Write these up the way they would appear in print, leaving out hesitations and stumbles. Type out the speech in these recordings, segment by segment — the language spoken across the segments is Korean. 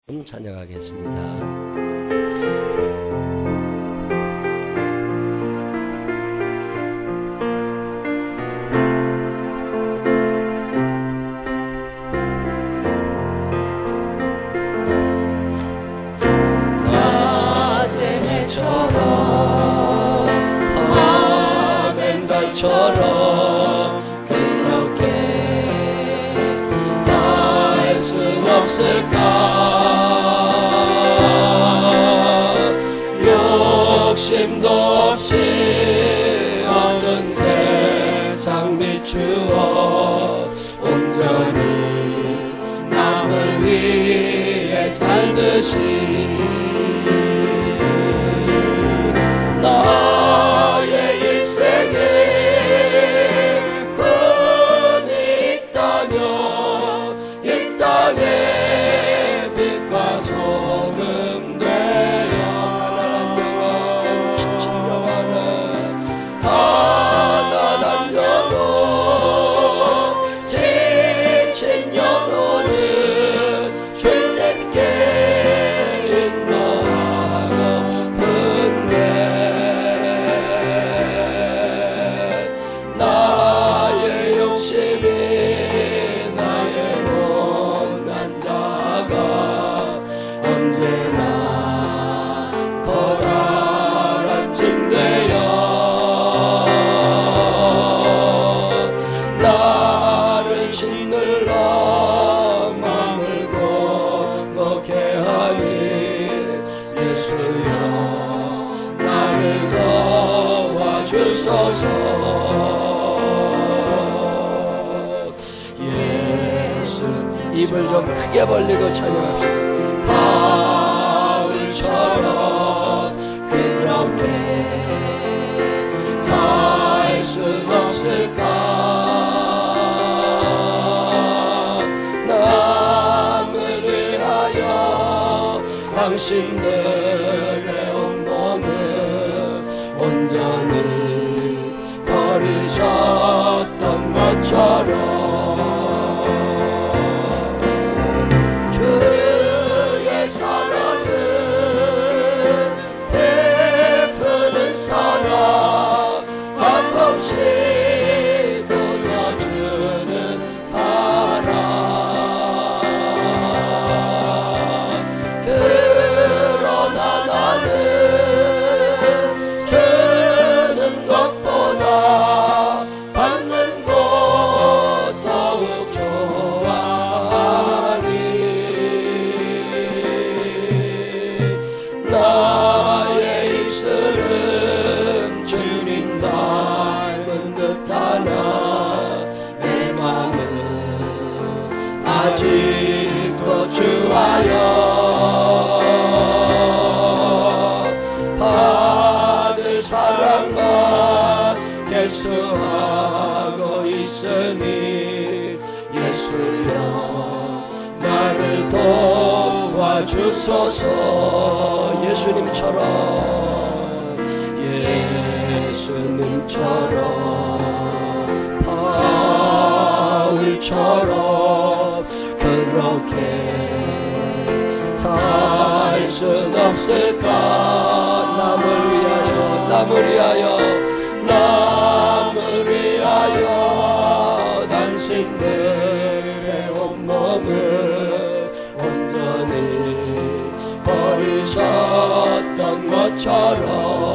찬양하겠습니다. 처럼 그렇게 살 순 없을까? 욕심도 없이 얻은 세상 비추어 온전히 남을 위해 살듯이 입을 좀 크게 벌리고 찬양합시다. 바울처럼 그렇게 살 순 없을까? 남을 위하여 당신들의 온몸을 온전히 버리셨던 것처럼 아직도 주하여 받을 사랑만 계속하고 있으니 예수여 나를 도와주소서. 예수님처럼 바울처럼 그렇게 살 순 없을까? 남을 위하여 당신들의 온몸을 온전히 버리셨던 것처럼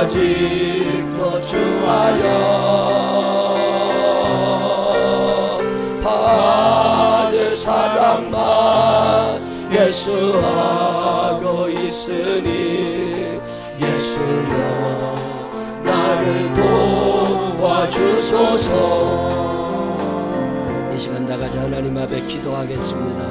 아직도 주하여 받을 사랑만 예수하고 있으니 예수여 나를 도와주소서. 이 시간 다같이 하나님 앞에 기도하겠습니다.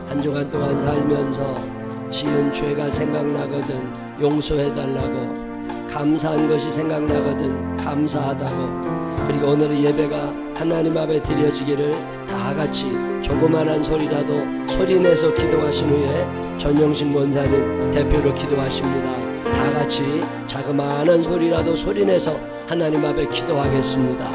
한 주간 동안 살면서 지은 죄가 생각나거든 용서해달라고, 감사한 것이 생각나거든 감사하다고, 그리고 오늘의 예배가 하나님 앞에 드려지기를 다같이 조그만한 소리라도 소리내서 기도하신 후에 전영신 권사님 대표로 기도하십니다. 다같이 자그마한 소리라도 소리내서 하나님 앞에 기도하겠습니다.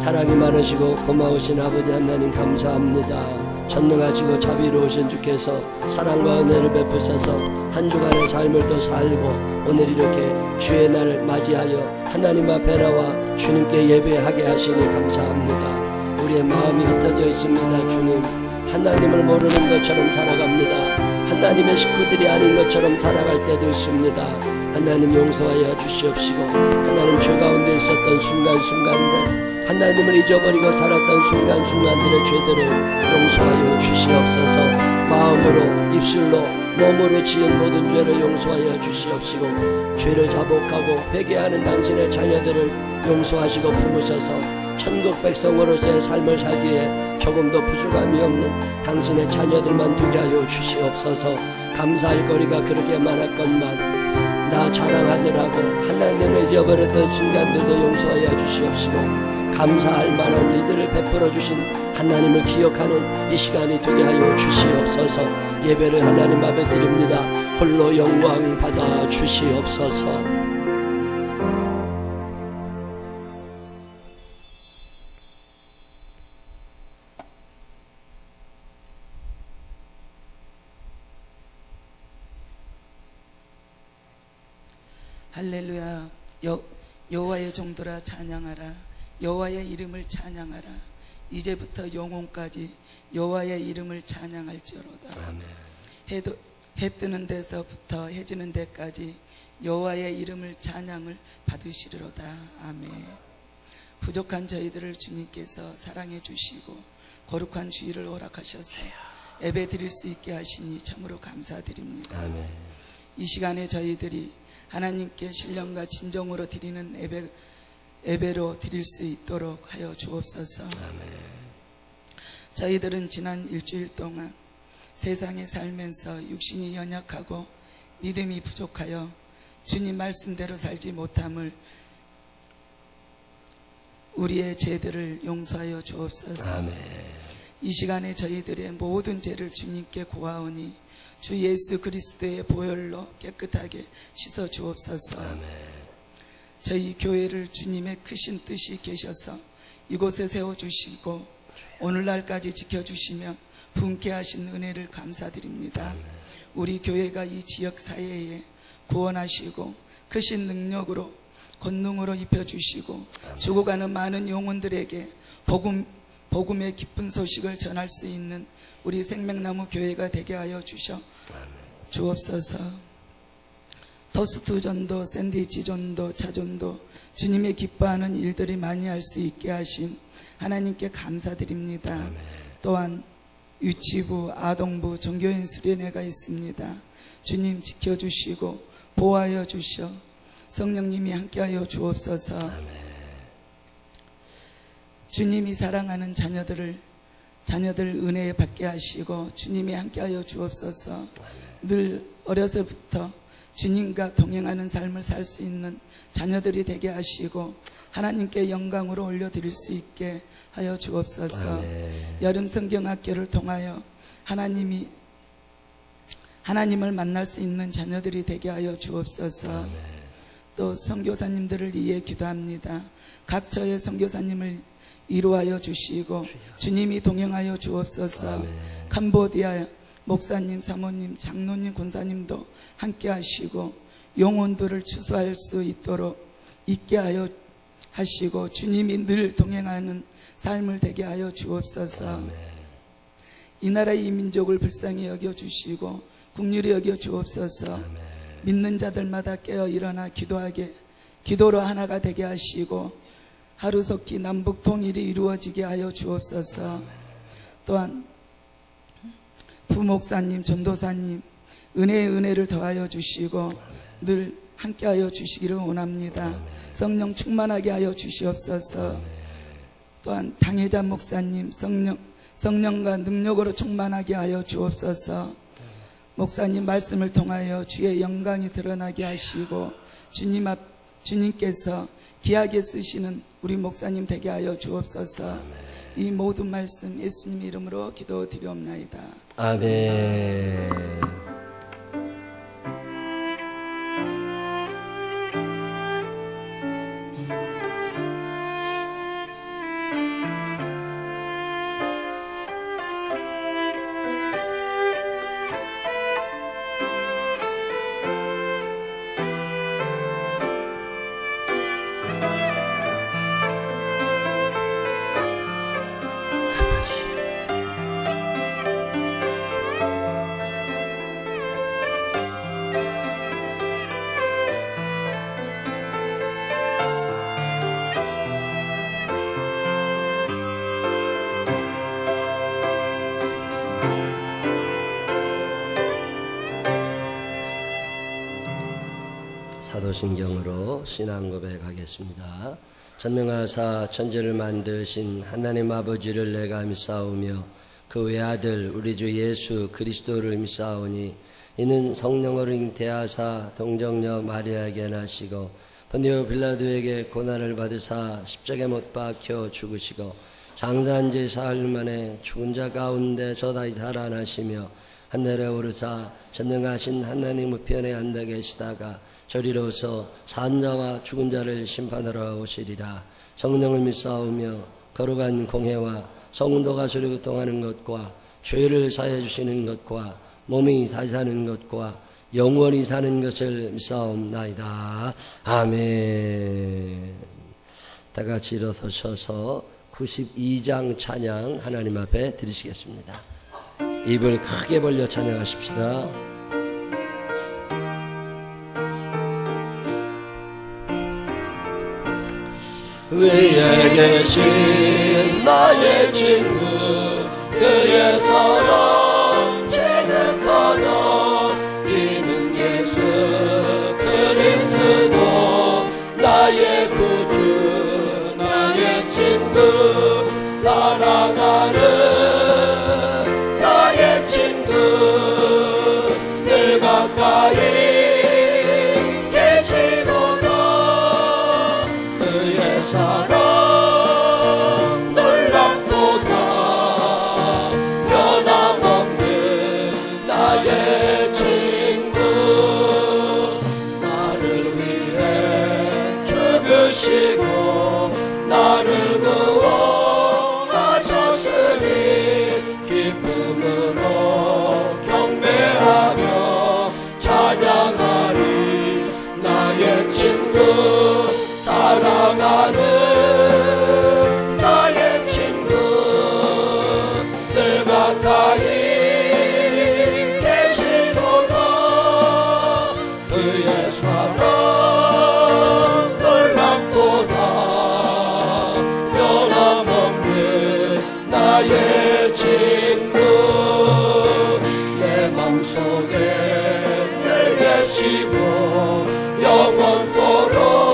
사랑이 많으시고 고마우신 아버지 하나님 감사합니다. 전능하시고 자비로우신 주께서 사랑과 은혜를 베푸셔서 한 주간의 삶을 또 살고 오늘 이렇게 주의 날을 맞이하여 하나님 앞에 나와 주님께 예배하게 하시니 감사합니다. 우리의 마음이 흩어져 있습니다. 주님, 하나님을 모르는 것처럼 살아갑니다. 하나님의 식구들이 아닌 것처럼 살아갈 때도 있습니다. 하나님 용서하여 주시옵시고, 하나님 죄 가운데 있었던 순간순간들, 하나님을 잊어버리고 살았던 순간순간들의 죄들을 용서하여 주시옵소서. 마음으로, 입술로, 몸으로 지은 모든 죄를 용서하여 주시옵시고, 죄를 자복하고 회개하는 당신의 자녀들을 용서하시고 품으셔서 천국 백성으로서의 삶을 살기에 조금도 부족함이 없는 당신의 자녀들만 두게 하여 주시옵소서. 감사할 거리가 그렇게 많았건만 나 자랑하느라고 하나님을 잊어버렸던 순간들도 용서하여 주시옵시고, 감사할 만한 일들을 베풀어 주신 하나님을 기억하는 이 시간이 되게 하여 주시옵소서. 예배를 하나님 앞에 드립니다. 홀로 영광 받아 주시옵소서. 할렐루야. 여호와의 종들아 찬양하라. 여호와의 이름을 찬양하라. 이제부터 영혼까지 여호와의 이름을 찬양할지어로다. 아멘. 해 뜨는 데서부터 해 지는 데까지 여호와의 이름을 찬양을 받으시리로다. 아멘. 부족한 저희들을 주님께서 사랑해 주시고 거룩한 주의를 허락하셔서 예배 드릴 수 있게 하시니 참으로 감사드립니다. 아멘. 이 시간에 저희들이 하나님께 신령과 진정으로 드리는 예배로 드릴 수 있도록 하여 주옵소서. 아멘. 저희들은 지난 일주일 동안 세상에 살면서 육신이 연약하고 믿음이 부족하여 주님 말씀대로 살지 못함을 우리의 죄들을 용서하여 주옵소서. 아멘. 이 시간에 저희들의 모든 죄를 주님께 고하오니 주 예수 그리스도의 보혈로 깨끗하게 씻어 주옵소서. 아멘. 저희 교회를 주님의 크신 뜻이 계셔서 이곳에 세워주시고 오늘날까지 지켜주시며 분께 하신 은혜를 감사드립니다. 우리 교회가 이 지역 사회에 구원하시고 크신 능력으로 권능으로 입혀주시고 죽어가는 많은 영혼들에게 복음의 기쁜 소식을 전할 수 있는 우리 생명나무 교회가 되게 하여 주옵소서. 토스트 전도, 샌드위치 전도, 차전도 주님의 기뻐하는 일들이 많이 할 수 있게 하신 하나님께 감사드립니다. 아멘. 또한 유치부, 아동부, 종교인 수련회가 있습니다. 주님 지켜주시고 보호하여 주셔 성령님이 함께하여 주옵소서. 아멘. 주님이 사랑하는 자녀들 은혜 받게 하시고 주님이 함께하여 주옵소서. 늘 어려서부터 주님과 동행하는 삶을 살 수 있는 자녀들이 되게 하시고 하나님께 영광으로 올려드릴 수 있게 하여 주옵소서. 아멘. 여름 성경학교를 통하여 하나님을 만날 수 있는 자녀들이 되게 하여 주옵소서. 아멘. 또 선교사님들을 위해 기도합니다. 각 처의 선교사님을 이루하여 주시고 주님이 동행하여 주옵소서. 아멘. 캄보디아 목사님, 사모님, 장로님, 권사님도 함께 하시고 영혼들을 추수할 수 있게 하여 하시고 주님이 늘 동행하는 삶을 되게 하여 주옵소서. 아멘. 이 나라 이 민족을 불쌍히 여겨주시고 긍휼히 여겨주옵소서. 아멘. 믿는 자들마다 깨어 일어나 기도로 하나가 되게 하시고 하루속히 남북 통일이 이루어지게 하여 주옵소서. 또한 부목사님, 전도사님 은혜의 은혜를 더하여 주시고 늘 함께하여 주시기를 원합니다. 성령 충만하게 하여 주시옵소서. 또한 당회자 목사님 성령과 능력으로 충만하게 하여 주옵소서. 목사님 말씀을 통하여 주의 영광이 드러나게 하시고 주님께서 귀하게 쓰시는 우리 목사님 되게 하여 주옵소서. 이 모든 말씀 예수님 이름으로 기도드리옵나이다. 아멘. 사도신경으로 신앙 고백하겠습니다. 전능하사 천지를 만드신 하나님 아버지를 내가 믿사오며 그 외아들 우리 주 예수 그리스도를 믿사오니 이는 성령으로 잉태하사 동정녀 마리아에게 나시고 본디오 빌라도에게 고난을 받으사 십자가에 못 박혀 죽으시고 장사한 지 사흘 만에 죽은 자 가운데서 다시 살아나시며 하늘에 오르사 전능하신 하나님 우편에 앉아 계시다가 저리로서 산 자와 죽은 자를 심판하러 오시리라. 성령을 믿사오며 거룩한 공회와 성도가 서로 교통하는 것과 죄를 사해 주시는 것과 몸이 다시 사는 것과 영원히 사는 것을 믿사옵나이다. 아멘. 다 같이 일어서셔서 92장 찬양 하나님 앞에 드리시겠습니다. 입을 크게 벌려 찬양하십시다. 위에 계신 나의 친구 그의 사랑 체득하다 이는 예수 그리스도 나의 구주 나의 친구 사랑하는 나의 친구 늘 가까이 사랑 놀랍도다 변함없는 나의 친구 나를 위해 죽으시고 나를 구원하셨으니 기쁨으로 경배하며 찬양하리 나의 친구 사랑하는 나의 친구 늘 가까이 계시도다 그의 사랑 놀랍도다 변함없는 나의 친구 내 맘속에 늘 계시고 영원토록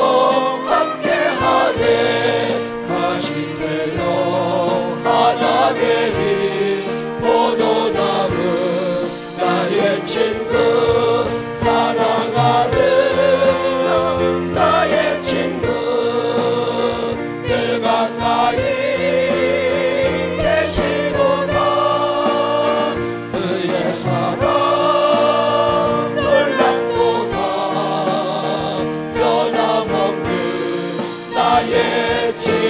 포도나무 나의 친구 사랑하는 나의 친구 늘 가까이 계시도다 그의 사랑 놀랍도다 변함없는 나의 친구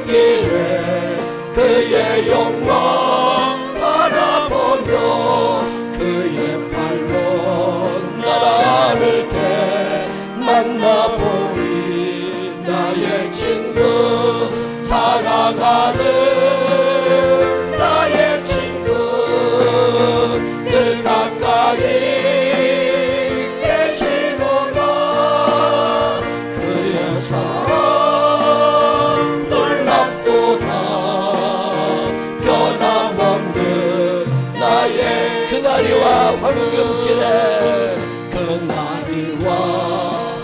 길에 그의 영광 바라보며 그의 발로 나를 대 만나보리 나의 친구 사랑하는 나의 친구 늘 가까이 계시도다 그의 사랑 놀랍도다 나리와 황금길에 그 나리와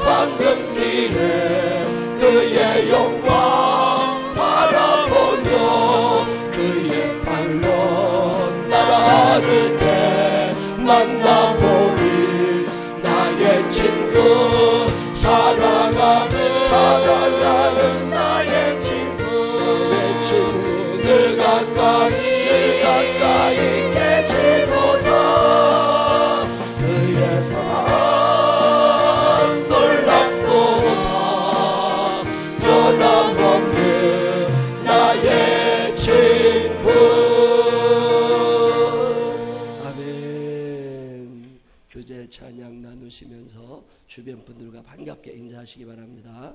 황금길에 그의 영광 바라보며 그의 발로 나라를 때 만나보리. 나의 친구 사랑하는 나의 친구 늘 가까이 계시도다. 그의 사랑 놀랍도다. 변함없는 나의 친구. 아멘. 교제 찬양 나누시면서 주변 분들과 반갑게 인사하시기 바랍니다.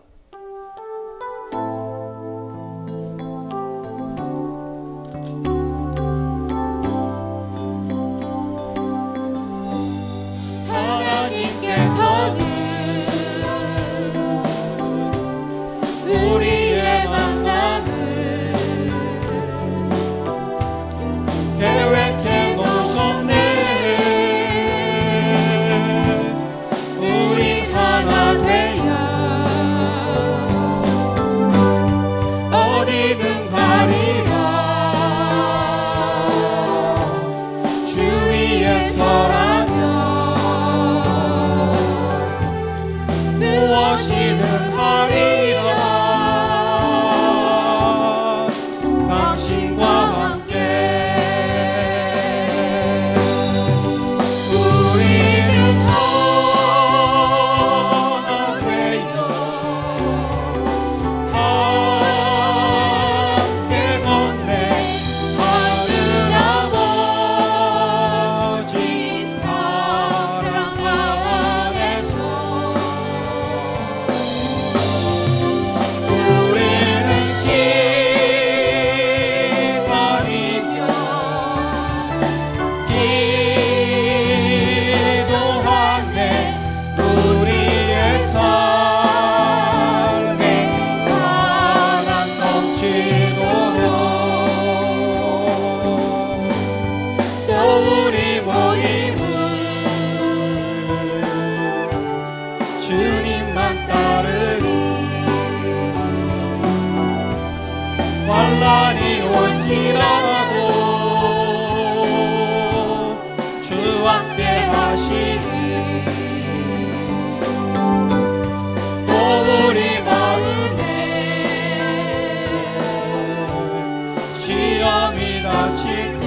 하나님께서는 우리의 만남을 계획해 놓으셨네. 우리 하나 되어 어디든 가리라. 주 위에 서라면 무엇이든 하리라. 당신과 함께 우리는 하나 되어 함께 걷네. 하늘 아버지 사랑 안에서 우리는 기다리며 기도하네. 우리의 삶에 사랑 넘치도록 또 우리 모임은 주님만 따르리. 환난이 올지라도 주 함께 하시니 또 우리 마음에 시험이 닥칠 때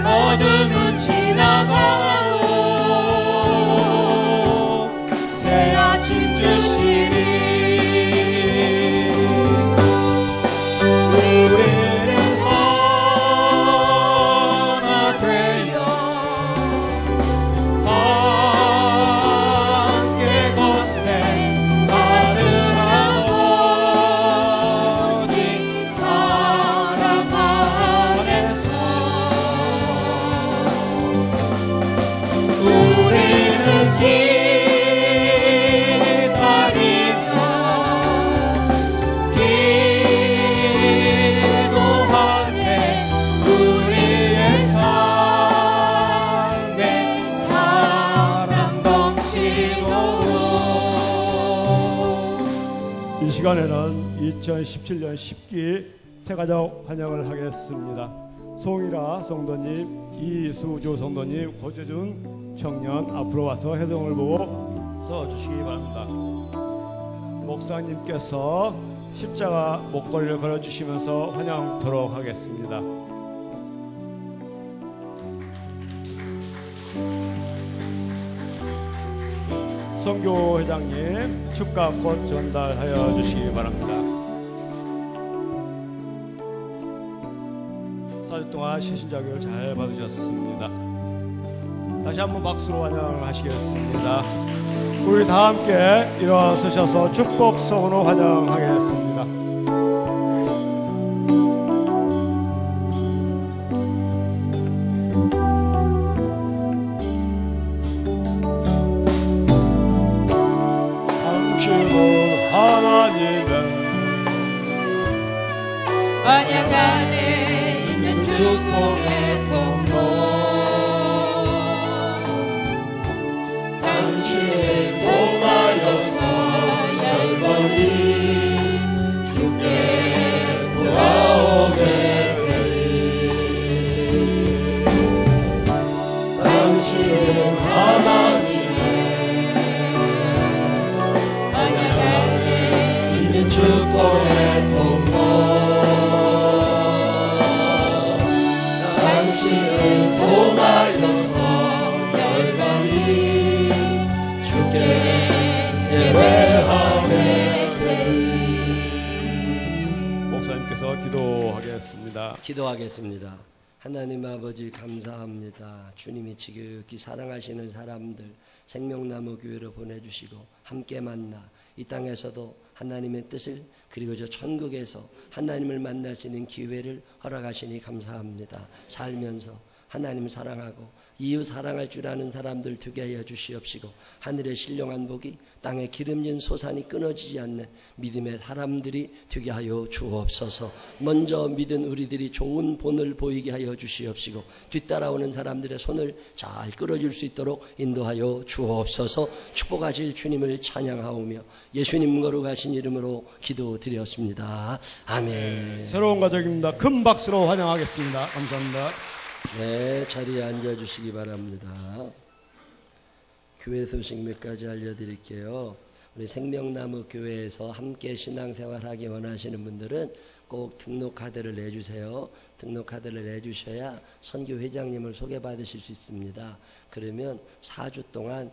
어둠은 지나가고 새 아침 주시리. 우리는 하나 되어 함께 걷네. 하늘 아버지 사랑 안에서 우리는 기다리며 기도하네. 우리의 삶에 사랑 넘치도록. 이 시간에는 2017년 10기 새가족 환영을 하겠습니다. 송이라 성도님, 이수조 성도님, 고재준 청년 앞으로 와서 회성을 보고 서주시기 바랍니다. 목사님께서 십자가 목걸이를 걸어주시면서 환영토록 하겠습니다. 선교회장님 축가꽃 전달하여 주시기 바랍니다. 4주 동안 시신자 교육을 잘 받으셨습니다. 다시 한번 박수로 환영을 하시겠습니다. 우리 다 함께 일어서셔서 축복성으로 환영하겠습니다. 당신은 하나님의 언약 안에 있는 주 축복의 통로 당신을 통하여서 영원히 주께 돌아오게 되리. 당신은 하나님의 하늘 안에 있는 축복의 통로 당신을 통하여서 영원히 주께 예배하게 되리. 목사님께서 기도하겠습니다. 기도하겠습니다. 하나님 아버지 감사합니다. 주님이 지극히 사랑하시는 사람들 생명나무 교회로 보내주시고 함께 만나 이 땅에서도 하나님의 뜻을 그리고 저 천국에서 하나님을 만날 수 있는 기회를 허락하시니 감사합니다. 살면서 하나님 사랑하고 이웃 사랑할 줄 아는 사람들 되게 하여 주시옵시고 하늘의 신령한 복이 땅에 기름진 소산이 끊어지지 않는 믿음의 사람들이 되게 하여 주옵소서. 먼저 믿은 우리들이 좋은 본을 보이게 하여 주시옵시고 뒤따라오는 사람들의 손을 잘 끌어줄 수 있도록 인도하여 주옵소서. 축복하실 주님을 찬양하오며 예수님 거룩하신 이름으로 기도드렸습니다. 아멘. 새로운 가족입니다. 큰 박수로 환영하겠습니다. 감사합니다. 네, 자리에 앉아주시기 바랍니다. 교회 소식 몇 가지 알려드릴게요. 우리 생명나무 교회에서 함께 신앙생활하기 원하시는 분들은 꼭 등록카드를 내주세요. 등록카드를 내주셔야 선교회장님을 소개받으실 수 있습니다. 그러면 4주 동안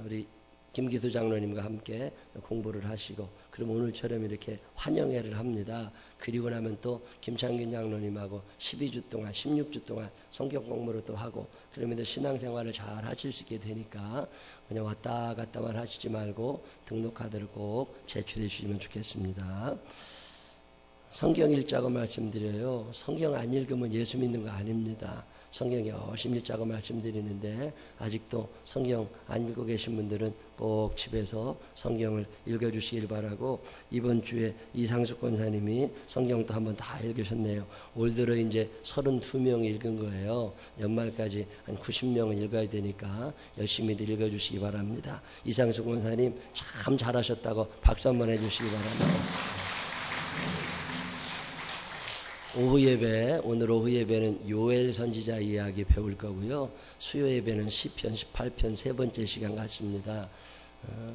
우리 김기수 장로님과 함께 공부를 하시고 그럼 오늘처럼 이렇게 환영회를 합니다. 그리고 나면 또 김창균 장로님하고 12주 동안 16주 동안 성경 공부를 또 하고 그러면 신앙생활을 잘 하실 수 있게 되니까 그냥 왔다 갔다만 하시지 말고 등록카드를 꼭 제출해 주시면 좋겠습니다. 성경 읽자고 말씀드려요. 성경 안 읽으면 예수 믿는 거 아닙니다. 성경 열심히 읽자고 말씀드리는데 아직도 성경 안 읽고 계신 분들은 꼭 집에서 성경을 읽어주시길 바라고 이번 주에 이상숙 권사님이 성경도 한번 다 읽으셨네요. 올 들어 이제 32명이 읽은 거예요. 연말까지 한 90명은 읽어야 되니까 열심히 읽어주시기 바랍니다. 이상숙 권사님 참 잘하셨다고 박수 한번 해주시기 바랍니다. 오후 예배, 오늘 오후 예배는 요엘 선지자 이야기 배울 거고요. 수요 예배는 시편 18편 세 번째 시간 같습니다.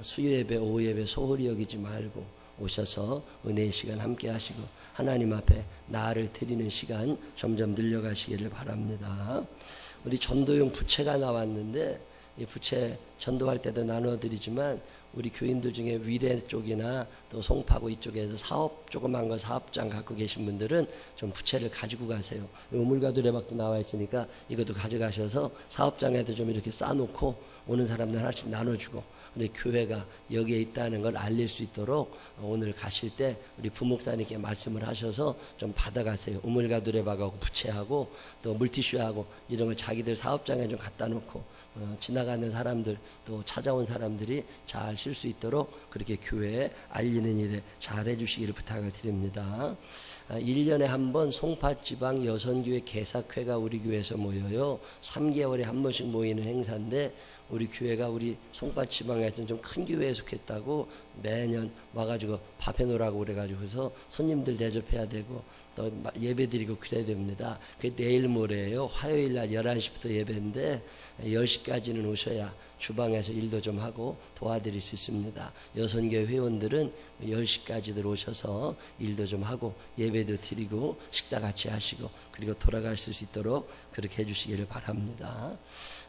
수요 예배, 오후 예배 소홀히 여기지 말고 오셔서 은혜의 시간 함께 하시고 하나님 앞에 나를 드리는 시간 점점 늘려가시기를 바랍니다. 우리 전도용 부채가 나왔는데 이 부채 전도할 때도 나눠드리지만 우리 교인들 중에 위례 쪽이나 또 송파구 이쪽에서 사업 조그만 거 사업장 갖고 계신 분들은 좀 부채를 가지고 가세요. 우물과 두레박도 나와 있으니까 이것도 가져가셔서 사업장에도 좀 이렇게 쌓아놓고 오는 사람들 하나씩 나눠주고 우리 교회가 여기에 있다는 걸 알릴 수 있도록 오늘 가실 때 우리 부목사님께 말씀을 하셔서 좀 받아가세요. 우물과 두레박하고 부채하고 또 물티슈하고 이런 걸 자기들 사업장에 좀 갖다 놓고 지나가는 사람들 또 찾아온 사람들이 잘 쓸 수 있도록 그렇게 교회에 알리는 일에 잘 해주시기를 부탁을 드립니다. 1년에 한 번 송파지방 여선교회 개사회가 우리 교회에서 모여요. 3개월에 한 번씩 모이는 행사인데 우리 교회가 우리 송파지방에서 좀 큰 교회에 속했다고 매년 와가지고 밥 해놓으라고 그래가지고서 손님들 대접해야 되고 또 예배 드리고 그래야 됩니다. 그게 내일 모레예요. 화요일 날 11시부터 예배인데 10시까지는 오셔야 주방에서 일도 좀 하고 도와드릴 수 있습니다. 여선교회 회원들은 10시까지들 오셔서 일도 좀 하고 예배도 드리고 식사 같이 하시고 그리고 돌아가실 수 있도록 그렇게 해주시기를 바랍니다.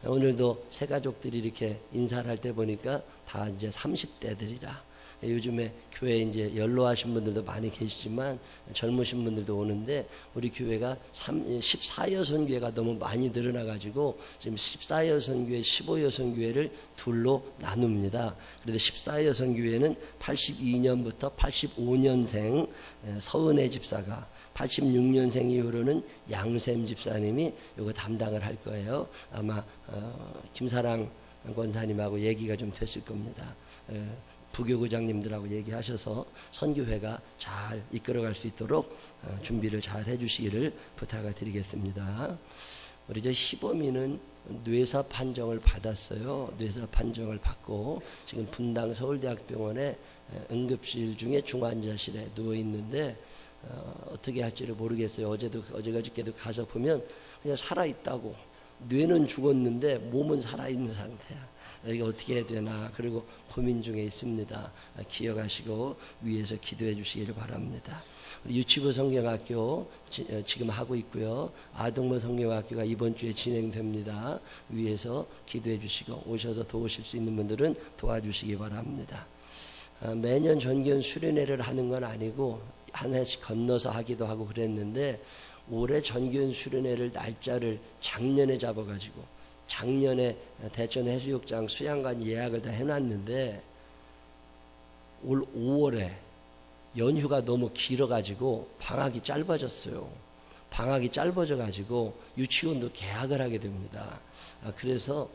오늘도 새 가족들이 이렇게 인사를 할 때 보니까 다 이제 30대들이라 요즘에 교회에 이제 연로하신 분들도 많이 계시지만 젊으신 분들도 오는데 우리 교회가 14여선 교회가 너무 많이 늘어나가지고 지금 14여선 교회, 15여선 교회를 둘로 나눕니다. 그래서 14여선 교회는 82년부터 85년생 서은혜 집사가 86년생 이후로는 양샘 집사님이 이거 담당을 할 거예요. 아마 김사랑 권사님하고 얘기가 좀 됐을 겁니다. 부교구장님들하고 얘기하셔서 선교회가 잘 이끌어갈 수 있도록 준비를 잘 해주시기를 부탁을 드리겠습니다. 우리 저 시범이는 뇌사 판정을 받았어요. 뇌사 판정을 받고 지금 분당 서울대학병원에 응급실 중에 중환자실에 누워 있는데 어떻게 할지를 모르겠어요. 어제그저께도 가서 보면 그냥 살아있다고, 뇌는 죽었는데 몸은 살아있는 상태야. 이게 어떻게 해야 되나, 그리고 고민 중에 있습니다. 기억하시고 위에서 기도해 주시기를 바랍니다. 유치부 성경학교 지금 하고 있고요. 아동부 성경학교가 이번 주에 진행됩니다. 위에서 기도해 주시고 오셔서 도우실 수 있는 분들은 도와주시기 바랍니다. 매년 전견 수련회를 하는 건 아니고 한 해씩 건너서 하기도 하고 그랬는데, 올해 전견 수련회를 날짜를 작년에 잡아가지고 작년에 대천 해수욕장 수양관 예약을 다 해놨는데 올 5월에 연휴가 너무 길어가지고 방학이 짧아졌어요. 방학이 짧아져가지고 유치원도 개학을 하게 됩니다. 그래서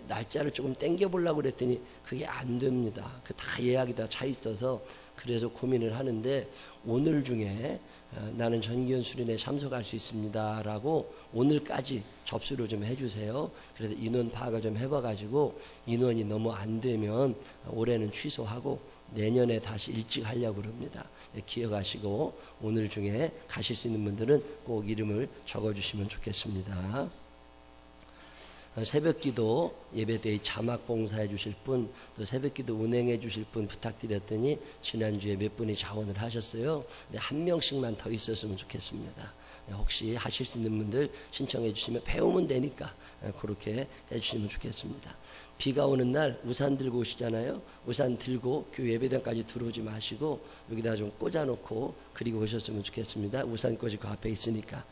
날짜를 조금 땡겨보려고 그랬더니 그게 안 됩니다. 그 다 예약이 다 차 있어서 그래서 고민을 하는데, 오늘 중에 나는 전기현 수련회에 참석할 수 있습니다 라고 오늘까지 접수를 좀 해주세요. 그래서 인원 파악을 좀 해봐가지고 인원이 너무 안 되면 올해는 취소하고 내년에 다시 일찍 하려고 그럽니다. 기억하시고 오늘 중에 가실 수 있는 분들은 꼭 이름을 적어주시면 좋겠습니다. 새벽기도 예배대의 자막 봉사해 주실 분, 또 새벽기도 운행해 주실 분 부탁드렸더니 지난주에 몇 분이 자원을 하셨어요. 근데 한 명씩만 더 있었으면 좋겠습니다. 혹시 하실 수 있는 분들 신청해 주시면, 배우면 되니까 그렇게 해 주시면 좋겠습니다. 비가 오는 날 우산 들고 오시잖아요. 우산 들고 교회 예배당까지 들어오지 마시고 여기다 좀 꽂아놓고 그리고 오셨으면 좋겠습니다. 우산 꽂이 그 앞에 있으니까.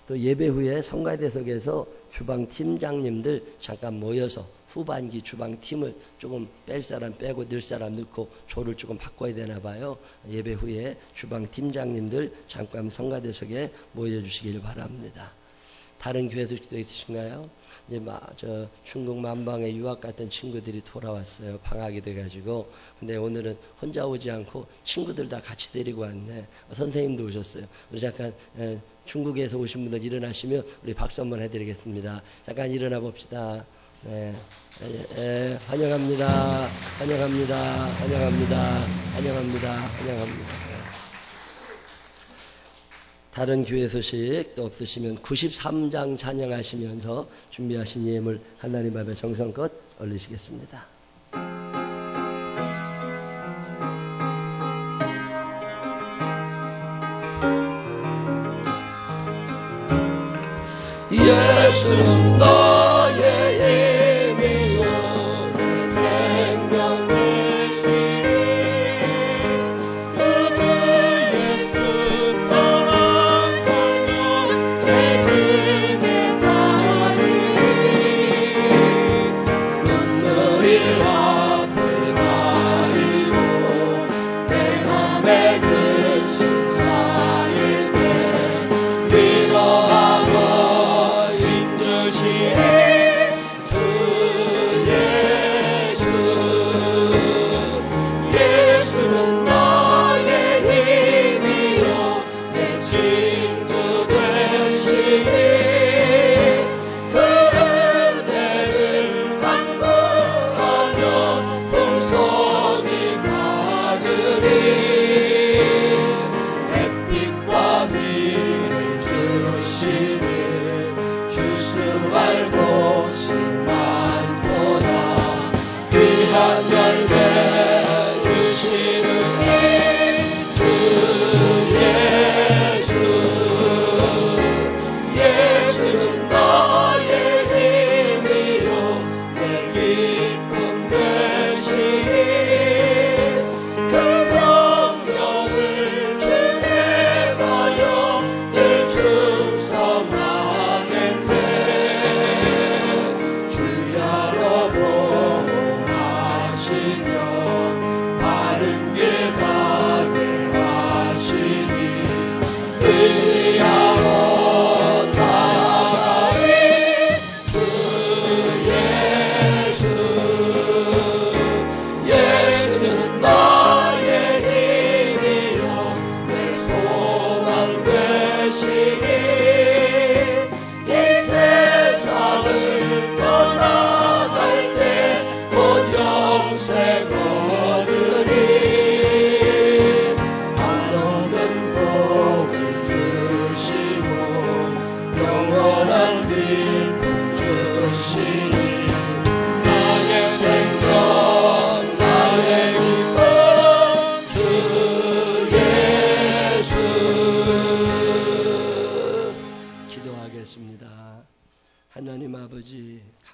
또 예배 후에 성가대석에서 주방 팀장님들 잠깐 모여서 후반기 주방 팀을 조금 뺄 사람 빼고 넣을 사람 넣고 조를 조금 바꿔야 되나 봐요. 예배 후에 주방 팀장님들 잠깐 성가대석에 모여주시길 바랍니다. 다른 교회 소식도 있으신가요? 이제 중국 만방에 유학 갔던 친구들이 돌아왔어요. 방학이 돼가지고. 근데 오늘은 혼자 오지 않고 친구들 다 같이 데리고 왔네. 선생님도 오셨어요. 우리 잠깐 중국에서 오신 분들 일어나시면 우리 박수 한번 해드리겠습니다. 잠깐 일어나 봅시다. 네. 환영합니다. 환영합니다. 환영합니다. 환영합니다. 환영합니다. 다른 교회 소식 또 없으시면 93장 찬양하시면서 준비하신 예물 하나님 앞에 정성껏 올리시겠습니다. 예수는 나의 힘이요 내 생명 되시니 그 주 예수 떠나 살면 죄짐에 빠지니 눈물이 앞을 가리고 내 맘에 근심 쌓일 때 위로하고 힘주시네.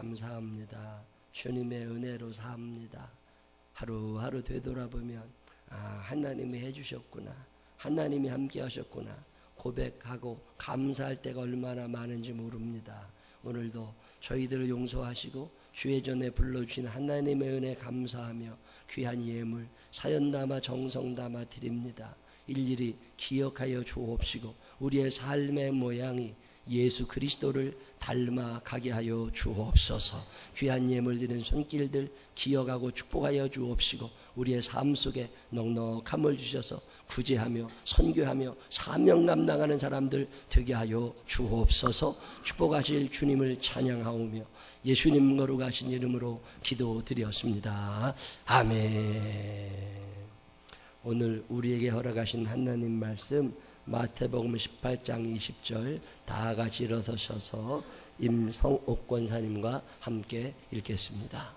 감사합니다. 주님의 은혜로 삽니다. 하루하루 되돌아보면 하나님이 해주셨구나, 하나님이 함께 하셨구나 고백하고 감사할 때가 얼마나 많은지 모릅니다. 오늘도 저희들을 용서하시고 주의 전에 불러주신 하나님의 은혜 감사하며 귀한 예물 사연 담아 정성 담아 드립니다. 일일이 기억하여 주옵시고 우리의 삶의 모양이 예수 그리스도를 닮아가게 하여 주옵소서. 귀한 예물 드리는 손길들 기억하고 축복하여 주옵시고 우리의 삶 속에 넉넉함을 주셔서 구제하며 선교하며 사명 감당하는 사람들 되게 하여 주옵소서. 축복하실 주님을 찬양하오며 예수님 거룩하신 이름으로 기도드렸습니다. 아멘. 오늘 우리에게 허락하신 하나님 말씀 마태복음 18장 20절 다 같이 일어서셔서 임성옥 권사님과 함께 읽겠습니다.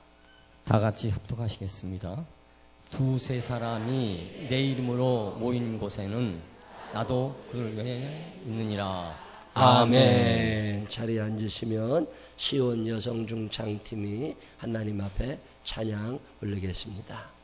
다 같이 합독하시겠습니다. 두세 사람이 내 이름으로 모인 곳에는 나도 그들 외에 있느니라. 아멘. 자리에 앉으시면 시온 여성중창팀이 하나님 앞에 찬양 올리겠습니다.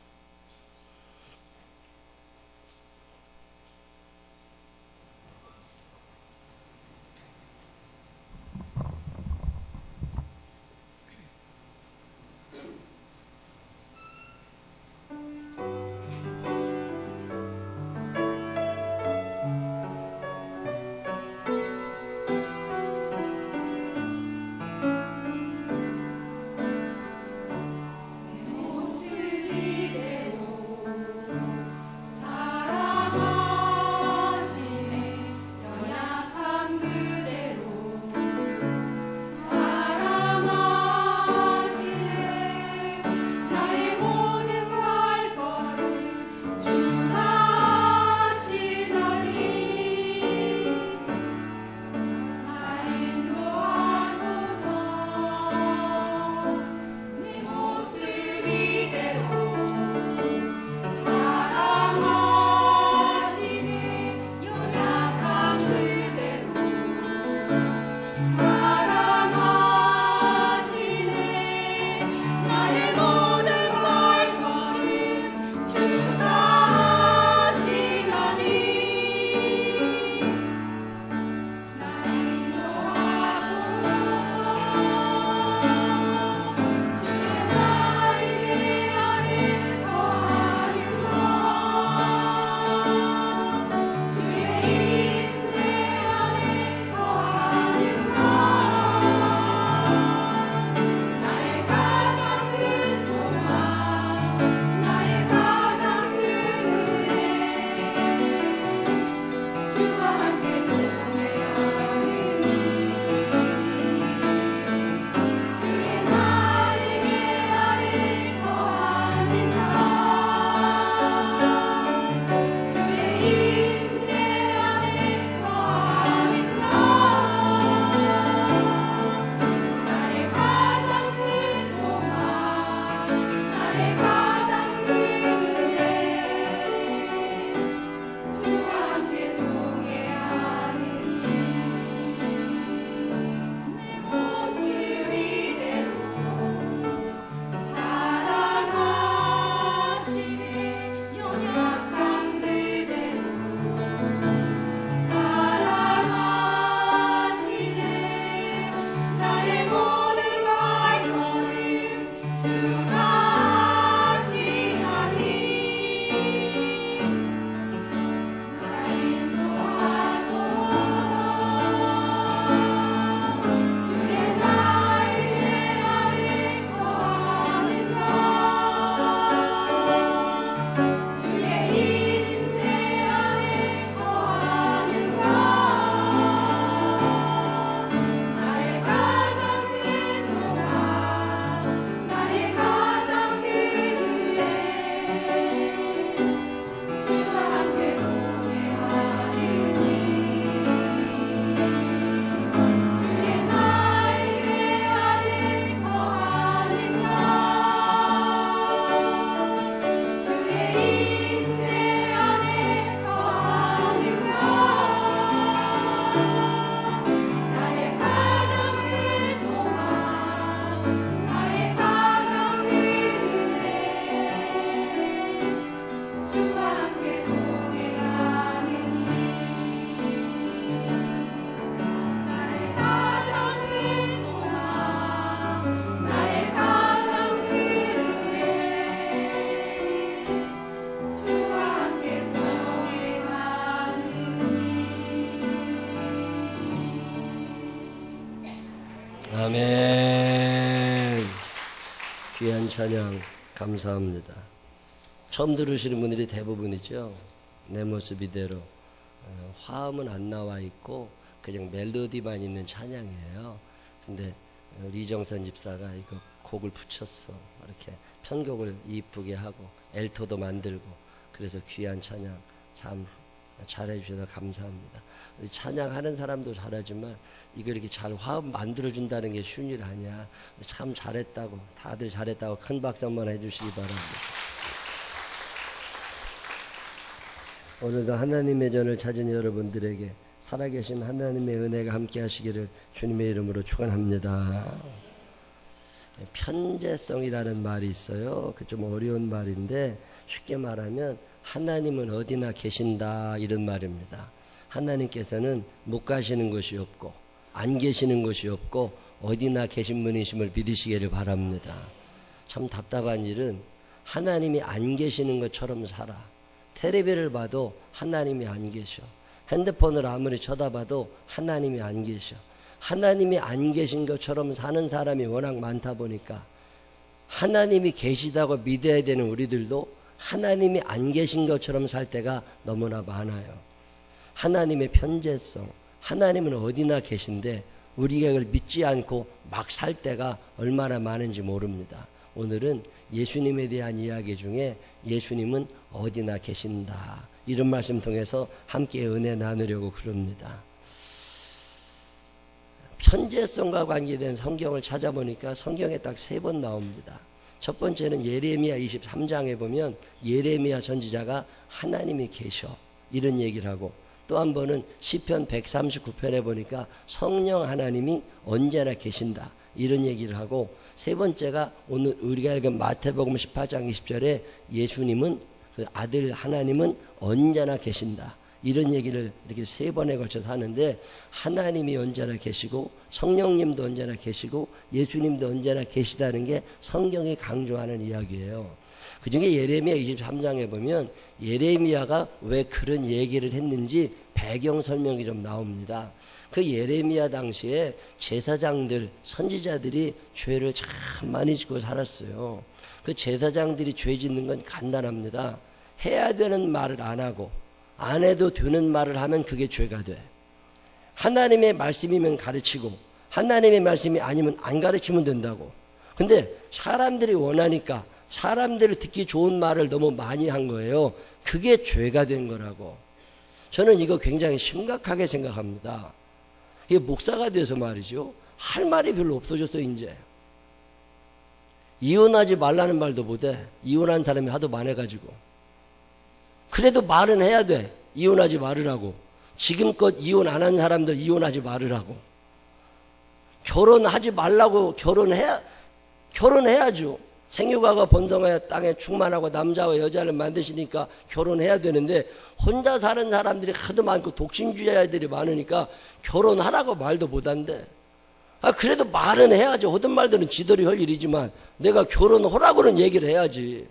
모습이 아멘. 귀한 찬양 감사합니다. 처음 들으시는 분들이 대부분이죠. 내 모습 이대로. 화음은 안 나와 있고 그냥 멜로디만 있는 찬양이에요. 근데 이정선 집사가 이거 곡을 붙였어. 이렇게 편곡을 이쁘게 하고 엘토도 만들고 그래서 귀한 찬양 참 잘해주셔서 감사합니다. 찬양하는 사람도 잘하지만 이거 이렇게 잘 화음 만들어준다는 게 쉬운 일 아니야. 참 잘했다고 다들 잘했다고 큰 박수 한번 해주시기 바랍니다. 오늘도 하나님의 전을 찾은 여러분들에게 살아계신 하나님의 은혜가 함께 하시기를 주님의 이름으로 축원합니다. 편재성이라는 말이 있어요. 그 좀 어려운 말인데 쉽게 말하면 하나님은 어디나 계신다 이런 말입니다. 하나님께서는 못 가시는 곳이 없고 안 계시는 곳이 없고 어디나 계신 분이심을 믿으시기를 바랍니다. 참 답답한 일은 하나님이 안 계시는 것처럼 살아. 텔레비를 봐도 하나님이 안 계셔. 핸드폰을 아무리 쳐다봐도 하나님이 안 계셔. 하나님이 안 계신 것처럼 사는 사람이 워낙 많다 보니까 하나님이 계시다고 믿어야 되는 우리들도 하나님이 안 계신 것처럼 살 때가 너무나 많아요. 하나님의 편재성, 하나님은 어디나 계신데 우리가 그걸 믿지 않고 막 살 때가 얼마나 많은지 모릅니다. 오늘은 예수님에 대한 이야기 중에 예수님은 어디나 계신다 이런 말씀 통해서 함께 은혜 나누려고 그럽니다. 편재성과 관계된 성경을 찾아보니까 성경에 딱 3번 나옵니다. 첫 번째는 예레미야 23장에 보면 예레미야 선지자가 하나님이 계셔 이런 얘기를 하고, 또 한 번은 시편 139편에 보니까 성령 하나님이 언제나 계신다 이런 얘기를 하고, 세 번째가 오늘 우리가 읽은 마태복음 18장 20절에 예수님은 그 아들 하나님은 언제나 계신다 이런 얘기를 이렇게 3번에 걸쳐서 하는데, 하나님이 언제나 계시고 성령님도 언제나 계시고 예수님도 언제나 계시다는 게 성경이 강조하는 이야기예요. 그 중에 예레미야 23장에 보면 예레미야가 왜 그런 얘기를 했는지 배경 설명이 좀 나옵니다. 그 예레미야 당시에 제사장들, 선지자들이 죄를 참 많이 짓고 살았어요. 그 제사장들이 죄 짓는 건 간단합니다. 해야 되는 말을 안 하고 안 해도 되는 말을 하면 그게 죄가 돼. 하나님의 말씀이면 가르치고 하나님의 말씀이 아니면 안 가르치면 된다고. 근데 사람들이 원하니까 사람들을 듣기 좋은 말을 너무 많이 한 거예요. 그게 죄가 된 거라고. 저는 이거 굉장히 심각하게 생각합니다. 이게 목사가 돼서 말이죠, 할 말이 별로 없어졌어. 이제 이혼하지 말라는 말도 못해. 이혼한 사람이 하도 많아가지고. 그래도 말은 해야 돼. 이혼하지 말으라고. 지금껏 이혼 안 한 사람들 이혼하지 말으라고. 결혼하지 말라고. 결혼해야죠. 생육아가 번성하여 땅에 충만하고 남자와 여자를 만드시니까 결혼해야 되는데, 혼자 사는 사람들이 하도 많고 독신주의자들이 많으니까 결혼하라고 말도 못한대. 그래도 말은 해야지. 하던 말들은 지들이 할 일이지만 내가 결혼하라고는 얘기를 해야지.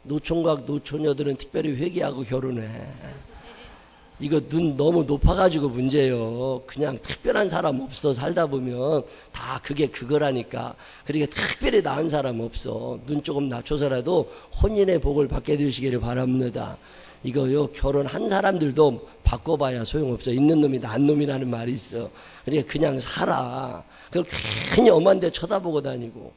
노총각 노처녀들은 특별히 회개하고 결혼해. 이거 눈 너무 높아가지고 문제예요. 그냥 특별한 사람 없어. 살다 보면 다 그게 그거라니까. 그러니까 특별히 나은 사람 없어. 눈 조금 낮춰서라도 혼인의 복을 받게 되시기를 바랍니다. 이거요, 결혼한 사람들도 바꿔봐야 소용없어. 있는 놈이 난 놈이라는 말이 있어. 그러니까 그냥 살아. 그걸 괜히 엄한 데 쳐다보고 다니고.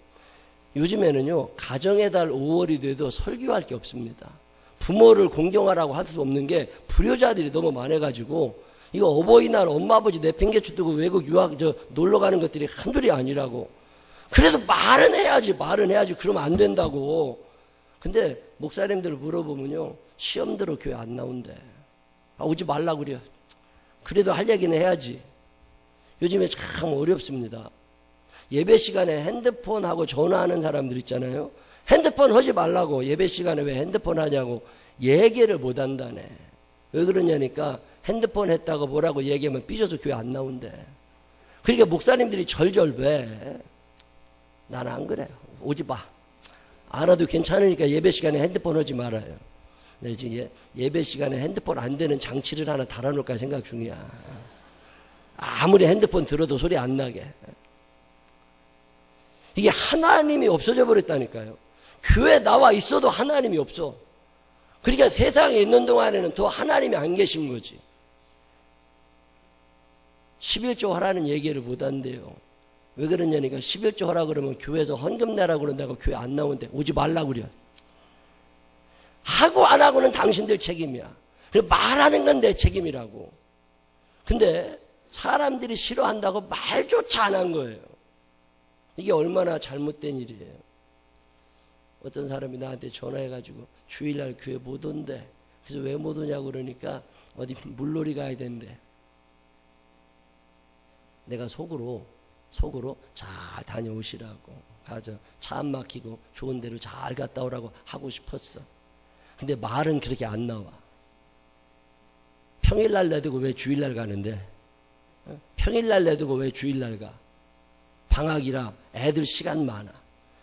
요즘에는요, 가정의 달 5월이 돼도 설교할 게 없습니다. 부모를 공경하라고 할 수 없는 게 불효자들이 너무 많아가지고, 이거 어버이날 엄마 아버지 내팽개쳐 두고 외국 유학 놀러 가는 것들이 한둘이 아니라고. 그래도 말은 해야지. 그러면 안 된다고. 근데 목사님들 물어보면요, 시험 들어 교회 안 나온대. 오지 말라 그래요. 그래도 할 얘기는 해야지. 요즘에 참 어렵습니다. 예배 시간에 핸드폰하고 전화하는 사람들 있잖아요. 핸드폰 하지 말라고. 예배 시간에 왜 핸드폰 하냐고 얘기를 못 한다네. 왜 그러냐니까 핸드폰 했다고 뭐라고 얘기하면 삐져서 교회 안 나온대. 그러니까 목사님들이 절절 왜. 나는 안 그래요. 오지 마. 안 와도 괜찮으니까 예배 시간에 핸드폰 하지 말아요. 네, 지금 예배 시간에 핸드폰 안 되는 장치를 하나 달아놓을까 생각 중이야. 아무리 핸드폰 들어도 소리 안 나게. 이게 하나님이 없어져 버렸다니까요. 교회 나와 있어도 하나님이 없어. 그러니까 세상에 있는 동안에는 더 하나님이 안 계신 거지. 11조 하라는 얘기를 못 한대요. 왜 그러냐니까 11조 하라 그러면 교회에서 헌금 내라고 그런다고 교회 안 나오는데 오지 말라고 그래. 하고 안 하고는 당신들 책임이야. 그래 말하는 건 내 책임이라고. 근데 사람들이 싫어한다고 말조차 안 한 거예요. 이게 얼마나 잘못된 일이에요. 어떤 사람이 나한테 전화해가지고 주일날 교회 못 온대. 그래서 왜 못 오냐고 그러니까 어디 물놀이 가야 된대. 내가 속으로 잘 다녀오시라고, 가서 차 안 막히고 좋은 데로 잘 갔다 오라고 하고 싶었어. 근데 말은 그렇게 안 나와. 평일날 내두고 왜 주일날 가는데? 평일날 내두고 왜 주일날 가? 방학이라 애들 시간 많아.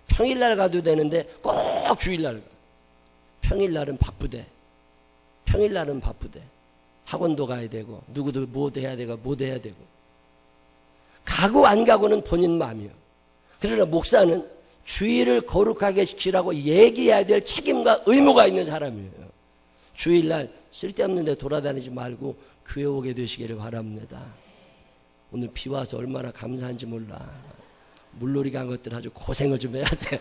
평일날 가도 되는데 꼭 주일날 가. 평일날은 바쁘대. 평일날은 바쁘대. 학원도 가야 되고 누구도 뭐 해야 되고 뭐 해야 되고. 가고 안 가고는 본인 마음이요. 그러나 목사는 주일을 거룩하게 지키라고 얘기해야 될 책임과 의무가 있는 사람이에요. 주일날 쓸데없는 데 돌아다니지 말고 교회 오게 되시기를 바랍니다. 오늘 비 와서 얼마나 감사한지 몰라. 물놀이 간 것들 아주 고생을 좀 해야 돼.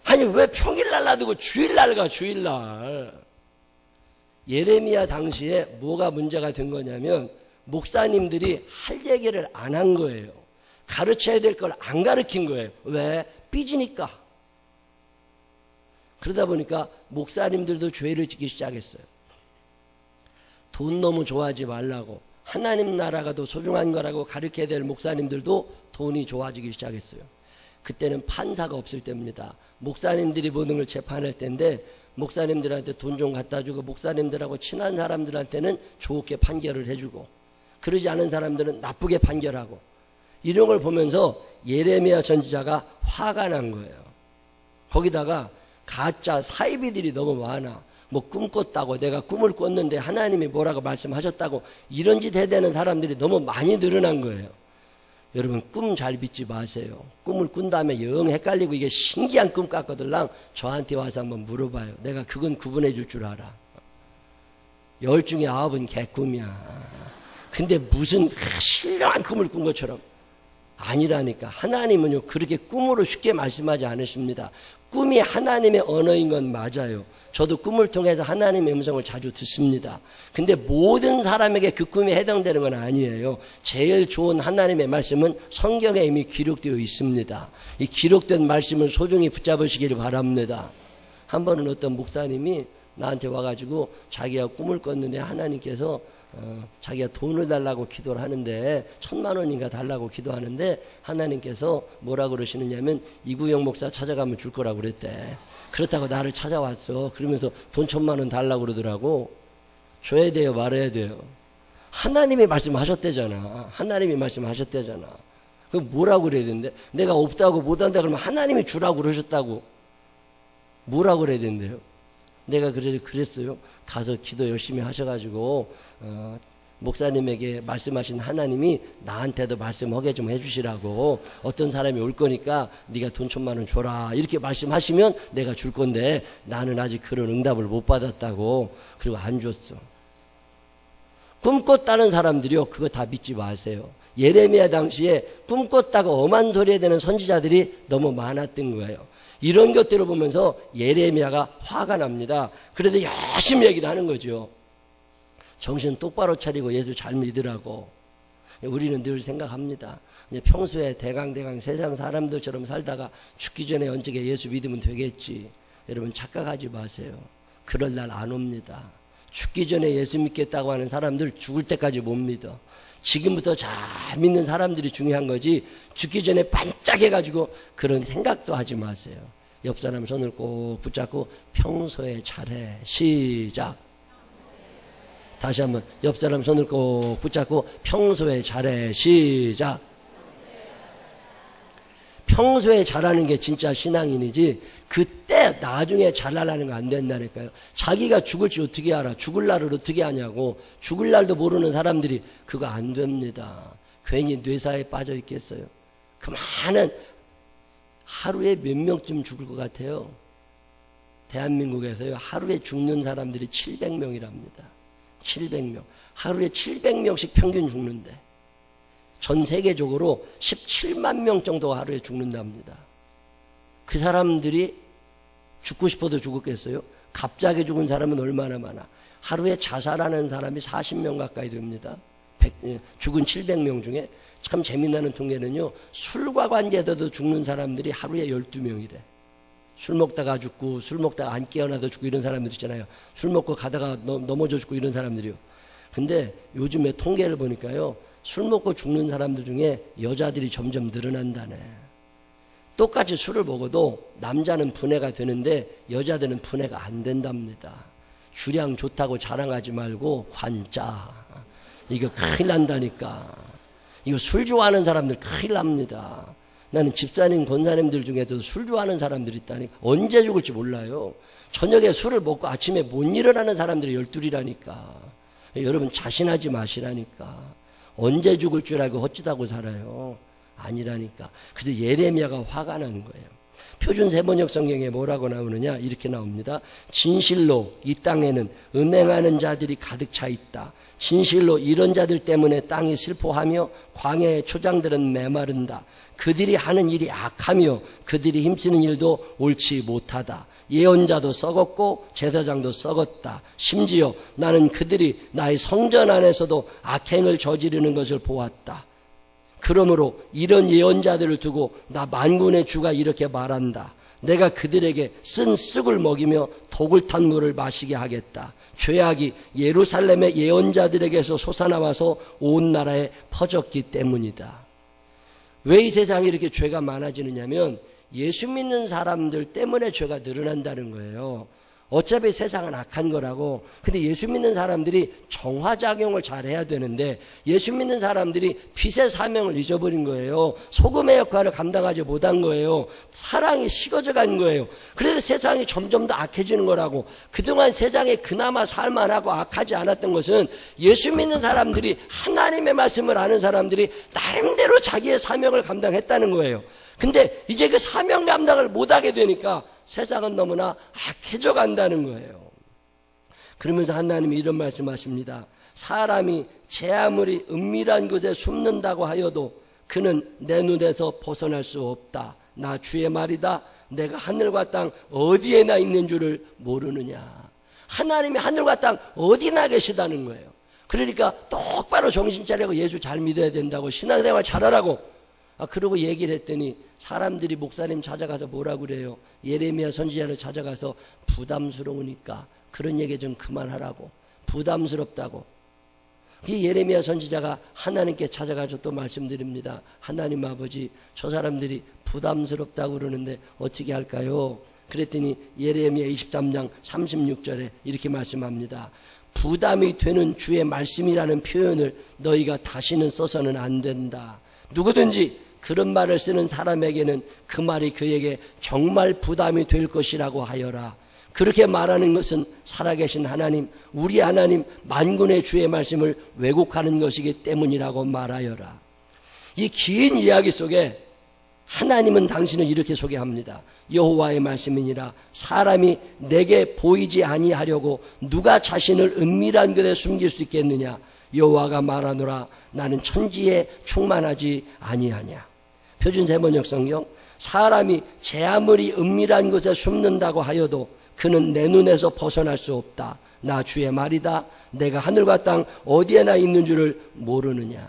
아니 왜 평일날 놔두고 주일날 가. 주일날. 예레미야 당시에 뭐가 문제가 된 거냐면 목사님들이 할 얘기를 안 한 거예요. 가르쳐야 될 걸 안 가르친 거예요. 왜? 삐지니까. 그러다 보니까 목사님들도 죄를 짓기 시작했어요. 돈 너무 좋아하지 말라고, 하나님 나라가 더 소중한 거라고 가르쳐야 될 목사님들도 돈이 좋아지기 시작했어요. 그때는 판사가 없을 때입니다. 목사님들이 모든 걸 재판할 때인데 목사님들한테 돈 좀 갖다 주고 목사님들하고 친한 사람들한테는 좋게 판결을 해주고 그러지 않은 사람들은 나쁘게 판결하고, 이런 걸 보면서 예레미야 선지자가 화가 난 거예요. 거기다가 가짜 사이비들이 너무 많아. 뭐 꿈 꿨다고, 내가 꿈을 꿨는데 하나님이 뭐라고 말씀하셨다고, 이런 짓 해대는 사람들이 너무 많이 늘어난 거예요. 여러분 꿈 잘 믿지 마세요. 꿈을 꾼 다음에 영 헷갈리고 이게 신기한 꿈 같거들랑 저한테 와서 한번 물어봐요. 내가 그건 구분해 줄 줄 알아. 10 중에 9은 개꿈이야. 근데 무슨 신령한 꿈을 꾼 것처럼. 아니라니까. 하나님은요 그렇게 꿈으로 쉽게 말씀하지 않으십니다. 꿈이 하나님의 언어인 건 맞아요. 저도 꿈을 통해서 하나님의 음성을 자주 듣습니다. 근데 모든 사람에게 그 꿈이 해당되는 건 아니에요. 제일 좋은 하나님의 말씀은 성경에 이미 기록되어 있습니다. 이 기록된 말씀을 소중히 붙잡으시기를 바랍니다. 한 번은 어떤 목사님이 나한테 와가지고 자기가 꿈을 꿨는데 하나님께서 자기가 돈을 달라고 기도를 하는데 1000만 원인가 달라고 기도하는데 하나님께서 뭐라고 그러시느냐면 이구영 목사 찾아가면 줄 거라고 그랬대. 그렇다고 나를 찾아왔어. 그러면서 돈 1000만 원 달라고 그러더라고. 줘야 돼요, 말아야 돼요? 하나님이 말씀하셨대잖아. 하나님이 말씀하셨대잖아. 그럼 뭐라고 그래야 되는데? 내가 없다고 못한다 그러면 하나님이 주라고 그러셨다고 뭐라고 그래야 된대요? 내가 그랬어요. 가서 기도 열심히 하셔가지고 목사님에게 말씀하신 하나님이 나한테도 말씀하게 좀 해주시라고, 어떤 사람이 올 거니까 네가 돈 1000만 원 줘라 이렇게 말씀하시면 내가 줄 건데 나는 아직 그런 응답을 못 받았다고. 그리고 안 줬어. 꿈꿨다는 사람들이요 그거 다 믿지 마세요. 예레미야 당시에 꿈꿨다고 엄한 소리 해야 되는 선지자들이 너무 많았던 거예요. 이런 것들을 보면서 예레미야가 화가 납니다. 그래도 열심히 얘기를 하는 거죠. 정신 똑바로 차리고 예수 잘 믿으라고. 우리는 늘 생각합니다. 평소에 대강대강 세상 사람들처럼 살다가 죽기 전에 언제게 예수 믿으면 되겠지. 여러분 착각하지 마세요. 그럴 날 안 옵니다. 죽기 전에 예수 믿겠다고 하는 사람들 죽을 때까지 못 믿어. 지금부터 잘 믿는 사람들이 중요한 거지 죽기 전에 반짝해가지고 그런 생각도 하지 마세요. 옆 사람 손을 꼭 붙잡고 평소에 잘해. 시작. 다시 한번 옆 사람 손을 꼭 붙잡고 평소에 잘해. 시작. 평소에 잘하는 게 진짜 신앙인이지 그때 나중에 잘하려는 거 안 된다니까요. 자기가 죽을지 어떻게 알아? 죽을 날을 어떻게 아냐고. 죽을 날도 모르는 사람들이 그거 안 됩니다. 괜히 뇌사에 빠져 있겠어요? 그 많은 하루에 몇 명쯤 죽을 것 같아요? 대한민국에서요, 하루에 죽는 사람들이 700명이랍니다. 700명. 하루에 700명씩 평균 죽는데, 전 세계적으로 17만 명 정도가 하루에 죽는답니다. 그 사람들이 죽고 싶어도 죽었겠어요? 갑자기 죽은 사람은 얼마나 많아? 하루에 자살하는 사람이 40명 가까이 됩니다. 죽은 700명 중에. 참 재미나는 통계는요, 술과 관계돼도 죽는 사람들이 하루에 12명이래. 술 먹다가 죽고, 술 먹다가 안 깨어나도 죽고 이런 사람들 있잖아요. 술 먹고 가다가 넘어져 죽고 이런 사람들이요. 근데 요즘에 통계를 보니까요, 술 먹고 죽는 사람들 중에 여자들이 점점 늘어난다네. 똑같이 술을 먹어도 남자는 분해가 되는데 여자들은 분해가 안 된답니다. 주량 좋다고 자랑하지 말고 관짜. 이거 큰일 난다니까. 이거 술 좋아하는 사람들 큰일 납니다. 나는 집사님, 권사님들 중에도 술 좋아하는 사람들이 있다니까. 언제 죽을지 몰라요. 저녁에 술을 먹고 아침에 못 일어나는 사람들이 12이라니까. 여러분 자신하지 마시라니까. 언제 죽을 줄 알고 헛짓하고 살아요. 아니라니까. 그래서 예레미야가 화가 나는 거예요. 표준 세번역 성경에 뭐라고 나오느냐? 이렇게 나옵니다. 진실로 이 땅에는 음행하는 자들이 가득 차 있다. 진실로 이런 자들 때문에 땅이 슬퍼하며 광야의 초장들은 메마른다. 그들이 하는 일이 악하며 그들이 힘쓰는 일도 옳지 못하다. 예언자도 썩었고 제사장도 썩었다. 심지어 나는 그들이 나의 성전 안에서도 악행을 저지르는 것을 보았다. 그러므로 이런 예언자들을 두고 나 만군의 주가 이렇게 말한다. 내가 그들에게 쓴 쑥을 먹이며 독을 탄 물을 마시게 하겠다. 죄악이 예루살렘의 예언자들에게서 솟아나와서 온 나라에 퍼졌기 때문이다. 왜 이 세상에 이렇게 죄가 많아지느냐면 예수 믿는 사람들 때문에 죄가 늘어난다는 거예요. 어차피 세상은 악한 거라고. 근데 예수 믿는 사람들이 정화작용을 잘해야 되는데 예수 믿는 사람들이 빛의 사명을 잊어버린 거예요. 소금의 역할을 감당하지 못한 거예요. 사랑이 식어져 간 거예요. 그래서 세상이 점점 더 악해지는 거라고. 그동안 세상에 그나마 살만하고 악하지 않았던 것은 예수 믿는 사람들이 하나님의 말씀을 아는 사람들이 나름대로 자기의 사명을 감당했다는 거예요. 근데 이제 그 사명 감당을 못하게 되니까 세상은 너무나 악해져 간다는 거예요. 그러면서 하나님이 이런 말씀하십니다. 사람이 제 아무리 은밀한 곳에 숨는다고 하여도 그는 내 눈에서 벗어날 수 없다. 나 주의 말이다. 내가 하늘과 땅 어디에나 있는 줄을 모르느냐. 하나님이 하늘과 땅 어디나 계시다는 거예요. 그러니까 똑바로 정신 차리고 예수 잘 믿어야 된다고, 신앙생활 잘하라고. 그러고 얘기를 했더니 사람들이 목사님 찾아가서 뭐라고 그래요? 예레미야 선지자를 찾아가서 부담스러우니까 그런 얘기 좀 그만하라고. 부담스럽다고. 예레미야 선지자가 하나님께 찾아가서 또 말씀드립니다. 하나님 아버지, 저 사람들이 부담스럽다고 그러는데 어떻게 할까요? 그랬더니 예레미야 23장 36절에 이렇게 말씀합니다. 부담이 되는 주의 말씀이라는 표현을 너희가 다시는 써서는 안 된다. 누구든지 그런 말을 쓰는 사람에게는 그 말이 그에게 정말 부담이 될 것이라고 하여라. 그렇게 말하는 것은 살아계신 하나님, 우리 하나님 만군의 주의 말씀을 왜곡하는 것이기 때문이라고 말하여라. 이 긴 이야기 속에 하나님은 당신을 이렇게 소개합니다. 여호와의 말씀이니라. 사람이 내게 보이지 아니하려고 누가 자신을 은밀한 곳에 숨길 수 있겠느냐. 여호와가 말하노라. 나는 천지에 충만하지 아니하냐. 표준 세번역 성경. 사람이 제 아무리 은밀한 곳에 숨는다고 하여도 그는 내 눈에서 벗어날 수 없다. 나 주의 말이다. 내가 하늘과 땅 어디에나 있는 줄을 모르느냐.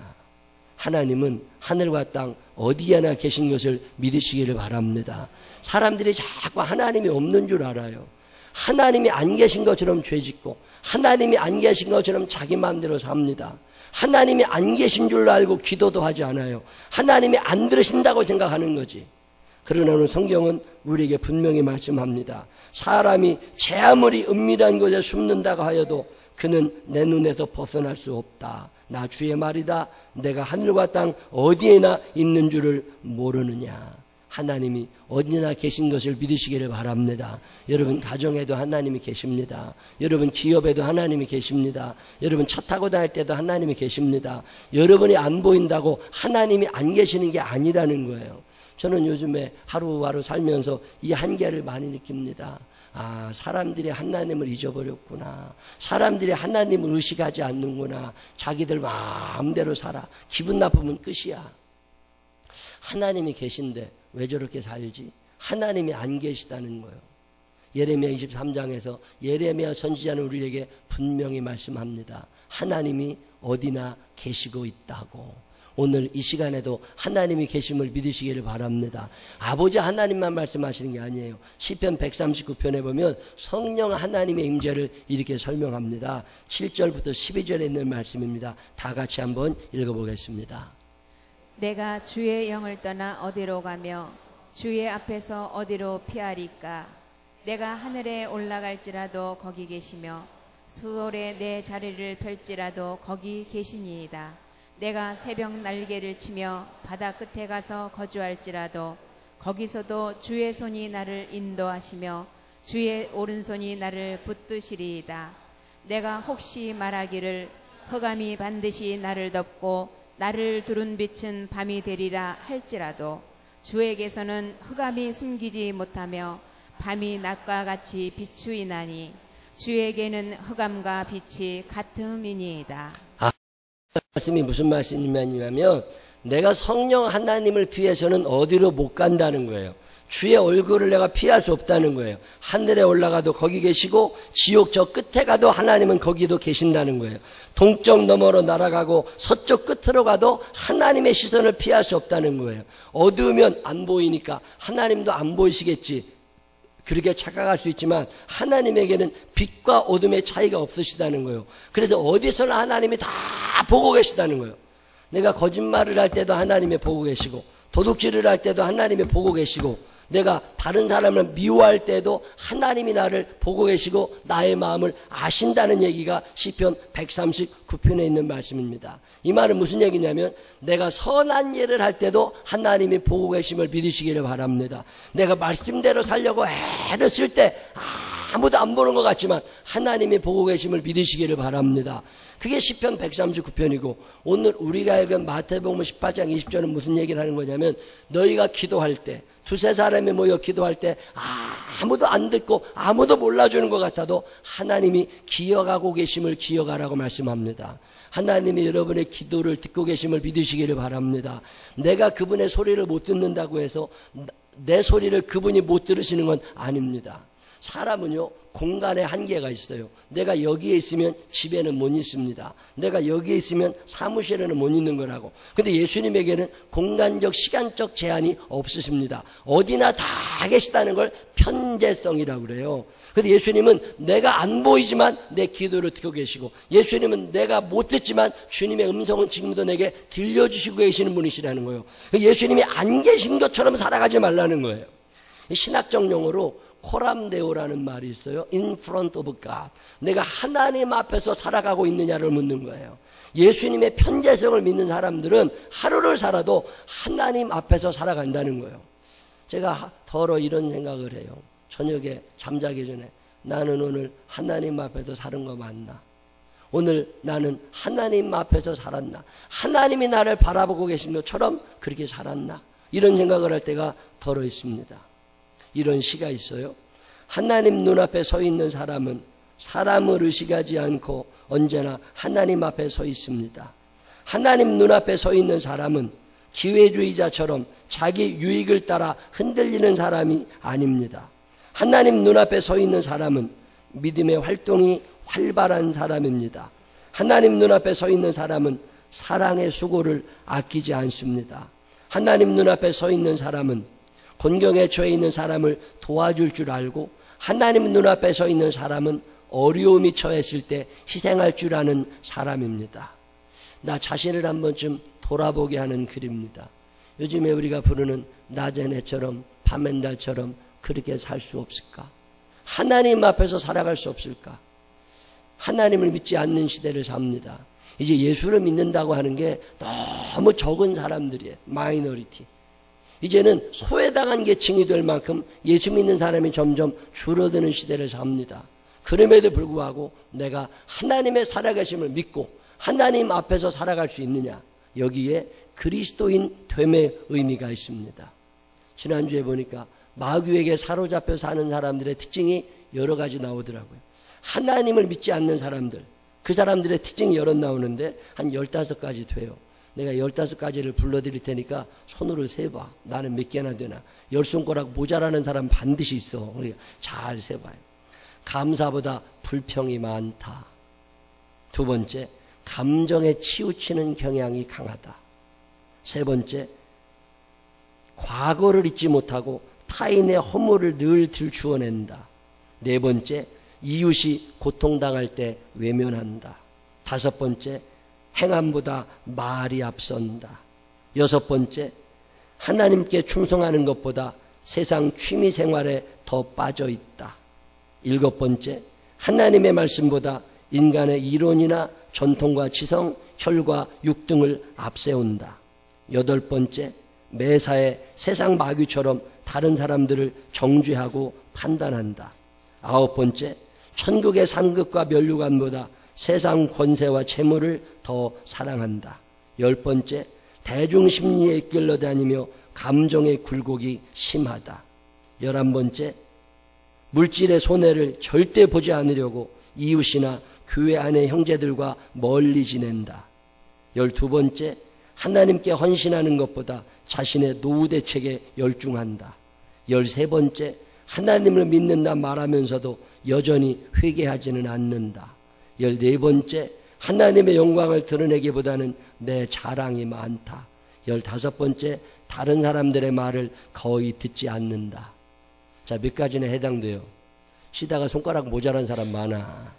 하나님은 하늘과 땅 어디에나 계신 것을 믿으시기를 바랍니다. 사람들이 자꾸 하나님이 없는 줄 알아요. 하나님이 안 계신 것처럼 죄짓고 하나님이 안 계신 것처럼 자기 마음대로 삽니다. 하나님이 안 계신 줄 알고 기도도 하지 않아요. 하나님이 안 들으신다고 생각하는 거지. 그러나 오늘 성경은 우리에게 분명히 말씀합니다. 사람이 제 아무리 은밀한 곳에 숨는다고 하여도 그는 내 눈에서 벗어날 수 없다. 나 주의 말이다. 내가 하늘과 땅 어디에나 있는 줄을 모르느냐. 하나님이 어디나 계신 것을 믿으시기를 바랍니다. 여러분 가정에도 하나님이 계십니다. 여러분 기업에도 하나님이 계십니다. 여러분 차 타고 다닐 때도 하나님이 계십니다. 여러분이 안 보인다고 하나님이 안 계시는 게 아니라는 거예요. 저는 요즘에 하루하루 살면서 이 한계를 많이 느낍니다. 아, 사람들이 하나님을 잊어버렸구나. 사람들이 하나님을 의식하지 않는구나. 자기들 마음대로 살아. 기분 나쁘면 끝이야. 하나님이 계신데 왜 저렇게 살지? 하나님이 안 계시다는 거예요. 예레미야 23장에서 예레미야 선지자는 우리에게 분명히 말씀합니다. 하나님이 어디나 계시고 있다고. 오늘 이 시간에도 하나님이 계심을 믿으시기를 바랍니다. 아버지 하나님만 말씀하시는 게 아니에요. 시편 139편에 보면 성령 하나님의 임재를 이렇게 설명합니다. 7절부터 12절에 있는 말씀입니다. 다 같이 한번 읽어보겠습니다. 내가 주의 영을 떠나 어디로 가며 주의 앞에서 어디로 피하리까? 내가 하늘에 올라갈지라도 거기 계시며 수월에 내 자리를 펼지라도 거기 계시니이다. 내가 새벽 날개를 치며 바다 끝에 가서 거주할지라도 거기서도 주의 손이 나를 인도하시며 주의 오른손이 나를 붙드시리이다. 내가 혹시 말하기를 흑암이 반드시 나를 덮고 나를 두른 빛은 밤이 되리라 할지라도 주에게서는 흑암이 숨기지 못하며 밤이 낮과 같이 비추이나니 주에게는 흑암과 빛이 같음이니이다. 말씀이 무슨 말씀이냐면 내가 성령 하나님을 피해서는 어디로 못 간다는 거예요. 주의 얼굴을 내가 피할 수 없다는 거예요. 하늘에 올라가도 거기 계시고 지옥 저 끝에 가도 하나님은 거기도 계신다는 거예요. 동쪽 너머로 날아가고 서쪽 끝으로 가도 하나님의 시선을 피할 수 없다는 거예요. 어두우면 안 보이니까 하나님도 안 보이시겠지. 그렇게 착각할 수 있지만 하나님에게는 빛과 어둠의 차이가 없으시다는 거예요. 그래서 어디서나 하나님이 다 보고 계시다는 거예요. 내가 거짓말을 할 때도 하나님이 보고 계시고 도둑질을 할 때도 하나님이 보고 계시고 내가 다른 사람을 미워할 때도 하나님이 나를 보고 계시고 나의 마음을 아신다는 얘기가 시편 139편에 있는 말씀입니다. 이 말은 무슨 얘기냐면 내가 선한 일을 할 때도 하나님이 보고 계심을 믿으시기를 바랍니다. 내가 말씀대로 살려고 애를 쓸 때 아무도 안 보는 것 같지만 하나님이 보고 계심을 믿으시기를 바랍니다. 그게 시편 139편이고 오늘 우리가 읽은 마태복음 18장 20절은 무슨 얘기를 하는 거냐면 너희가 기도할 때 두세 사람이 모여 기도할 때 아무도 안 듣고 아무도 몰라주는 것 같아도 하나님이 기억하고 계심을 기억하라고 말씀합니다. 하나님이 여러분의 기도를 듣고 계심을 믿으시기를 바랍니다. 내가 그분의 소리를 못 듣는다고 해서 내 소리를 그분이 못 들으시는 건 아닙니다. 사람은요 공간에 한계가 있어요. 내가 여기에 있으면 집에는 못 있습니다. 내가 여기에 있으면 사무실에는 못 있는 거라고. 근데 예수님에게는 공간적 시간적 제한이 없으십니다. 어디나 다 계시다는 걸 편재성이라고 그래요. 근데 예수님은 내가 안 보이지만 내 기도를 듣고 계시고 예수님은 내가 못 듣지만 주님의 음성은 지금도 내게 들려주시고 계시는 분이시라는 거예요. 예수님이 안 계신 것처럼 살아가지 말라는 거예요. 신학적 용어로 코람데오라는 말이 있어요. In front of God. 내가 하나님 앞에서 살아가고 있느냐를 묻는 거예요. 예수님의 편재성을 믿는 사람들은 하루를 살아도 하나님 앞에서 살아간다는 거예요. 제가 더러 이런 생각을 해요. 저녁에 잠자기 전에 나는 오늘 하나님 앞에서 사는 거 맞나? 오늘 나는 하나님 앞에서 살았나? 하나님이 나를 바라보고 계신 것처럼 그렇게 살았나? 이런 생각을 할 때가 더러 있습니다. 이런 시가 있어요. 하나님 눈앞에 서 있는 사람은 사람을 의식하지 않고 언제나 하나님 앞에 서 있습니다. 하나님 눈앞에 서 있는 사람은 기회주의자처럼 자기 유익을 따라 흔들리는 사람이 아닙니다. 하나님 눈앞에 서 있는 사람은 믿음의 활동이 활발한 사람입니다. 하나님 눈앞에 서 있는 사람은 사랑의 수고를 아끼지 않습니다. 하나님 눈앞에 서 있는 사람은 곤경에 처해 있는 사람을 도와줄 줄 알고 하나님 눈앞에 서 있는 사람은 어려움이 처했을 때 희생할 줄 아는 사람입니다. 나 자신을 한 번쯤 돌아보게 하는 글입니다. 요즘에 우리가 부르는 낮의 해처럼 밤의 달처럼 그렇게 살 수 없을까? 하나님 앞에서 살아갈 수 없을까? 하나님을 믿지 않는 시대를 삽니다. 이제 예수를 믿는다고 하는 게 너무 적은 사람들이에요. 마이너리티. 이제는 소외당한 계층이 될 만큼 예수 믿는 사람이 점점 줄어드는 시대를 삽니다. 그럼에도 불구하고 내가 하나님의 살아계심을 믿고 하나님 앞에서 살아갈 수 있느냐, 여기에 그리스도인 됨의 의미가 있습니다. 지난주에 보니까 마귀에게 사로잡혀 사는 사람들의 특징이 여러 가지 나오더라고요. 하나님을 믿지 않는 사람들, 그 사람들의 특징이 여러 나오는데 한 15가지 돼요. 내가 15가지를 불러드릴 테니까 손으로 세봐. 나는 몇 개나 되나. 10손가락 모자라는 사람 반드시 있어. 그러니까 잘 세봐요. 감사보다 불평이 많다. 두 번째, 감정에 치우치는 경향이 강하다. 세 번째, 과거를 잊지 못하고 타인의 허물을 늘 들추어낸다. 네 번째, 이웃이 고통당할 때 외면한다. 다섯 번째, 행함보다 말이 앞선다. 여섯 번째, 하나님께 충성하는 것보다 세상 취미 생활에 더 빠져 있다. 일곱 번째, 하나님의 말씀보다 인간의 이론이나 전통과 지성, 혈과 육 등을 앞세운다. 여덟 번째, 매사에 세상 마귀처럼 다른 사람들을 정죄하고 판단한다. 아홉 번째, 천국의 상급과 면류관보다 세상 권세와 재물을 더 사랑한다. 열 번째, 대중심리에 이끌려 다니며 감정의 굴곡이 심하다. 11번째, 물질의 손해를 절대 보지 않으려고 이웃이나 교회 안의 형제들과 멀리 지낸다. 12번째, 하나님께 헌신하는 것보다 자신의 노후 대책에 열중한다. 13번째, 하나님을 믿는다 말하면서도 여전히 회개하지는 않는다. 14번째, 하나님의 영광을 드러내기보다는 내 자랑이 많다. 15번째, 다른 사람들의 말을 거의 듣지 않는다. 자, 몇 가지나 해당돼요. 쉬다가 손가락 모자란 사람 많아.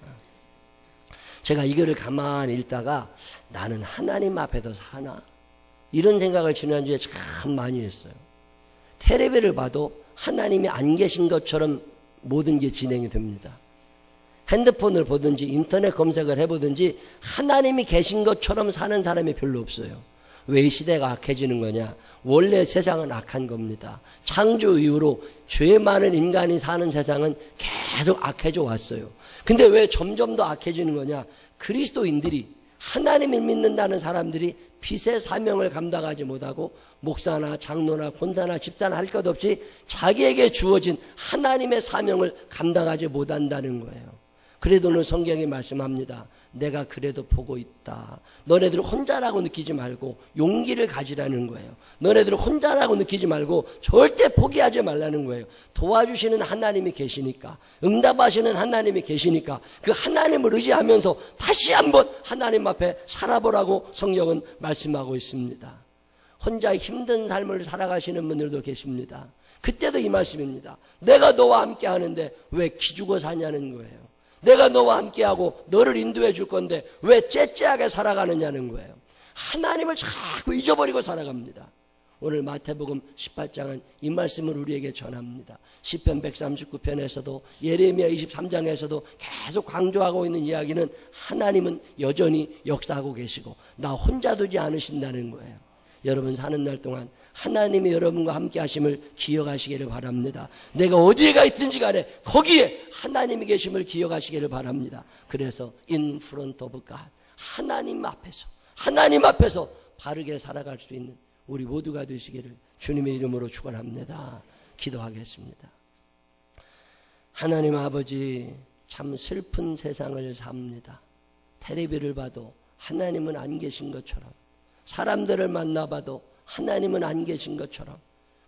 제가 이거를 가만히 읽다가 나는 하나님 앞에서 사나? 이런 생각을 지난주에 참 많이 했어요. 텔레비를 봐도 하나님이 안 계신 것처럼 모든 게 진행이 됩니다. 핸드폰을 보든지 인터넷 검색을 해보든지 하나님이 계신 것처럼 사는 사람이 별로 없어요. 왜 이 시대가 악해지는 거냐? 원래 세상은 악한 겁니다. 창조 이후로 죄 많은 인간이 사는 세상은 계속 악해져 왔어요. 근데 왜 점점 더 악해지는 거냐? 그리스도인들이 하나님을 믿는다는 사람들이 빛의 사명을 감당하지 못하고 목사나 장로나 본사나 집사나 할 것 없이 자기에게 주어진 하나님의 사명을 감당하지 못한다는 거예요. 그래도 오늘 성경이 말씀합니다. 내가 그래도 보고 있다. 너네들 혼자라고 느끼지 말고 용기를 가지라는 거예요. 너네들 혼자라고 느끼지 말고 절대 포기하지 말라는 거예요. 도와주시는 하나님이 계시니까, 응답하시는 하나님이 계시니까 그 하나님을 의지하면서 다시 한번 하나님 앞에 살아보라고 성경은 말씀하고 있습니다. 혼자 힘든 삶을 살아가시는 분들도 계십니다. 그때도 이 말씀입니다. 내가 너와 함께 하는데 왜 기죽어 사냐는 거예요. 내가 너와 함께하고 너를 인도해 줄 건데 왜 째째하게 살아가느냐는 거예요. 하나님을 자꾸 잊어버리고 살아갑니다. 오늘 마태복음 18장은 이 말씀을 우리에게 전합니다. 시편 139편에서도 예레미야 23장에서도 계속 강조하고 있는 이야기는 하나님은 여전히 역사하고 계시고 나 혼자 두지 않으신다는 거예요. 여러분 사는 날 동안 하나님이 여러분과 함께 하심을 기억하시기를 바랍니다. 내가 어디에 가 있든지 간에 거기에 하나님이 계심을 기억하시기를 바랍니다. 그래서 in front of God, 하나님 앞에서 바르게 살아갈 수 있는 우리 모두가 되시기를 주님의 이름으로 축원합니다. 기도하겠습니다. 하나님 아버지, 참 슬픈 세상을 삽니다. 텔레비를 봐도 하나님은 안 계신 것처럼, 사람들을 만나봐도 하나님은 안 계신 것처럼,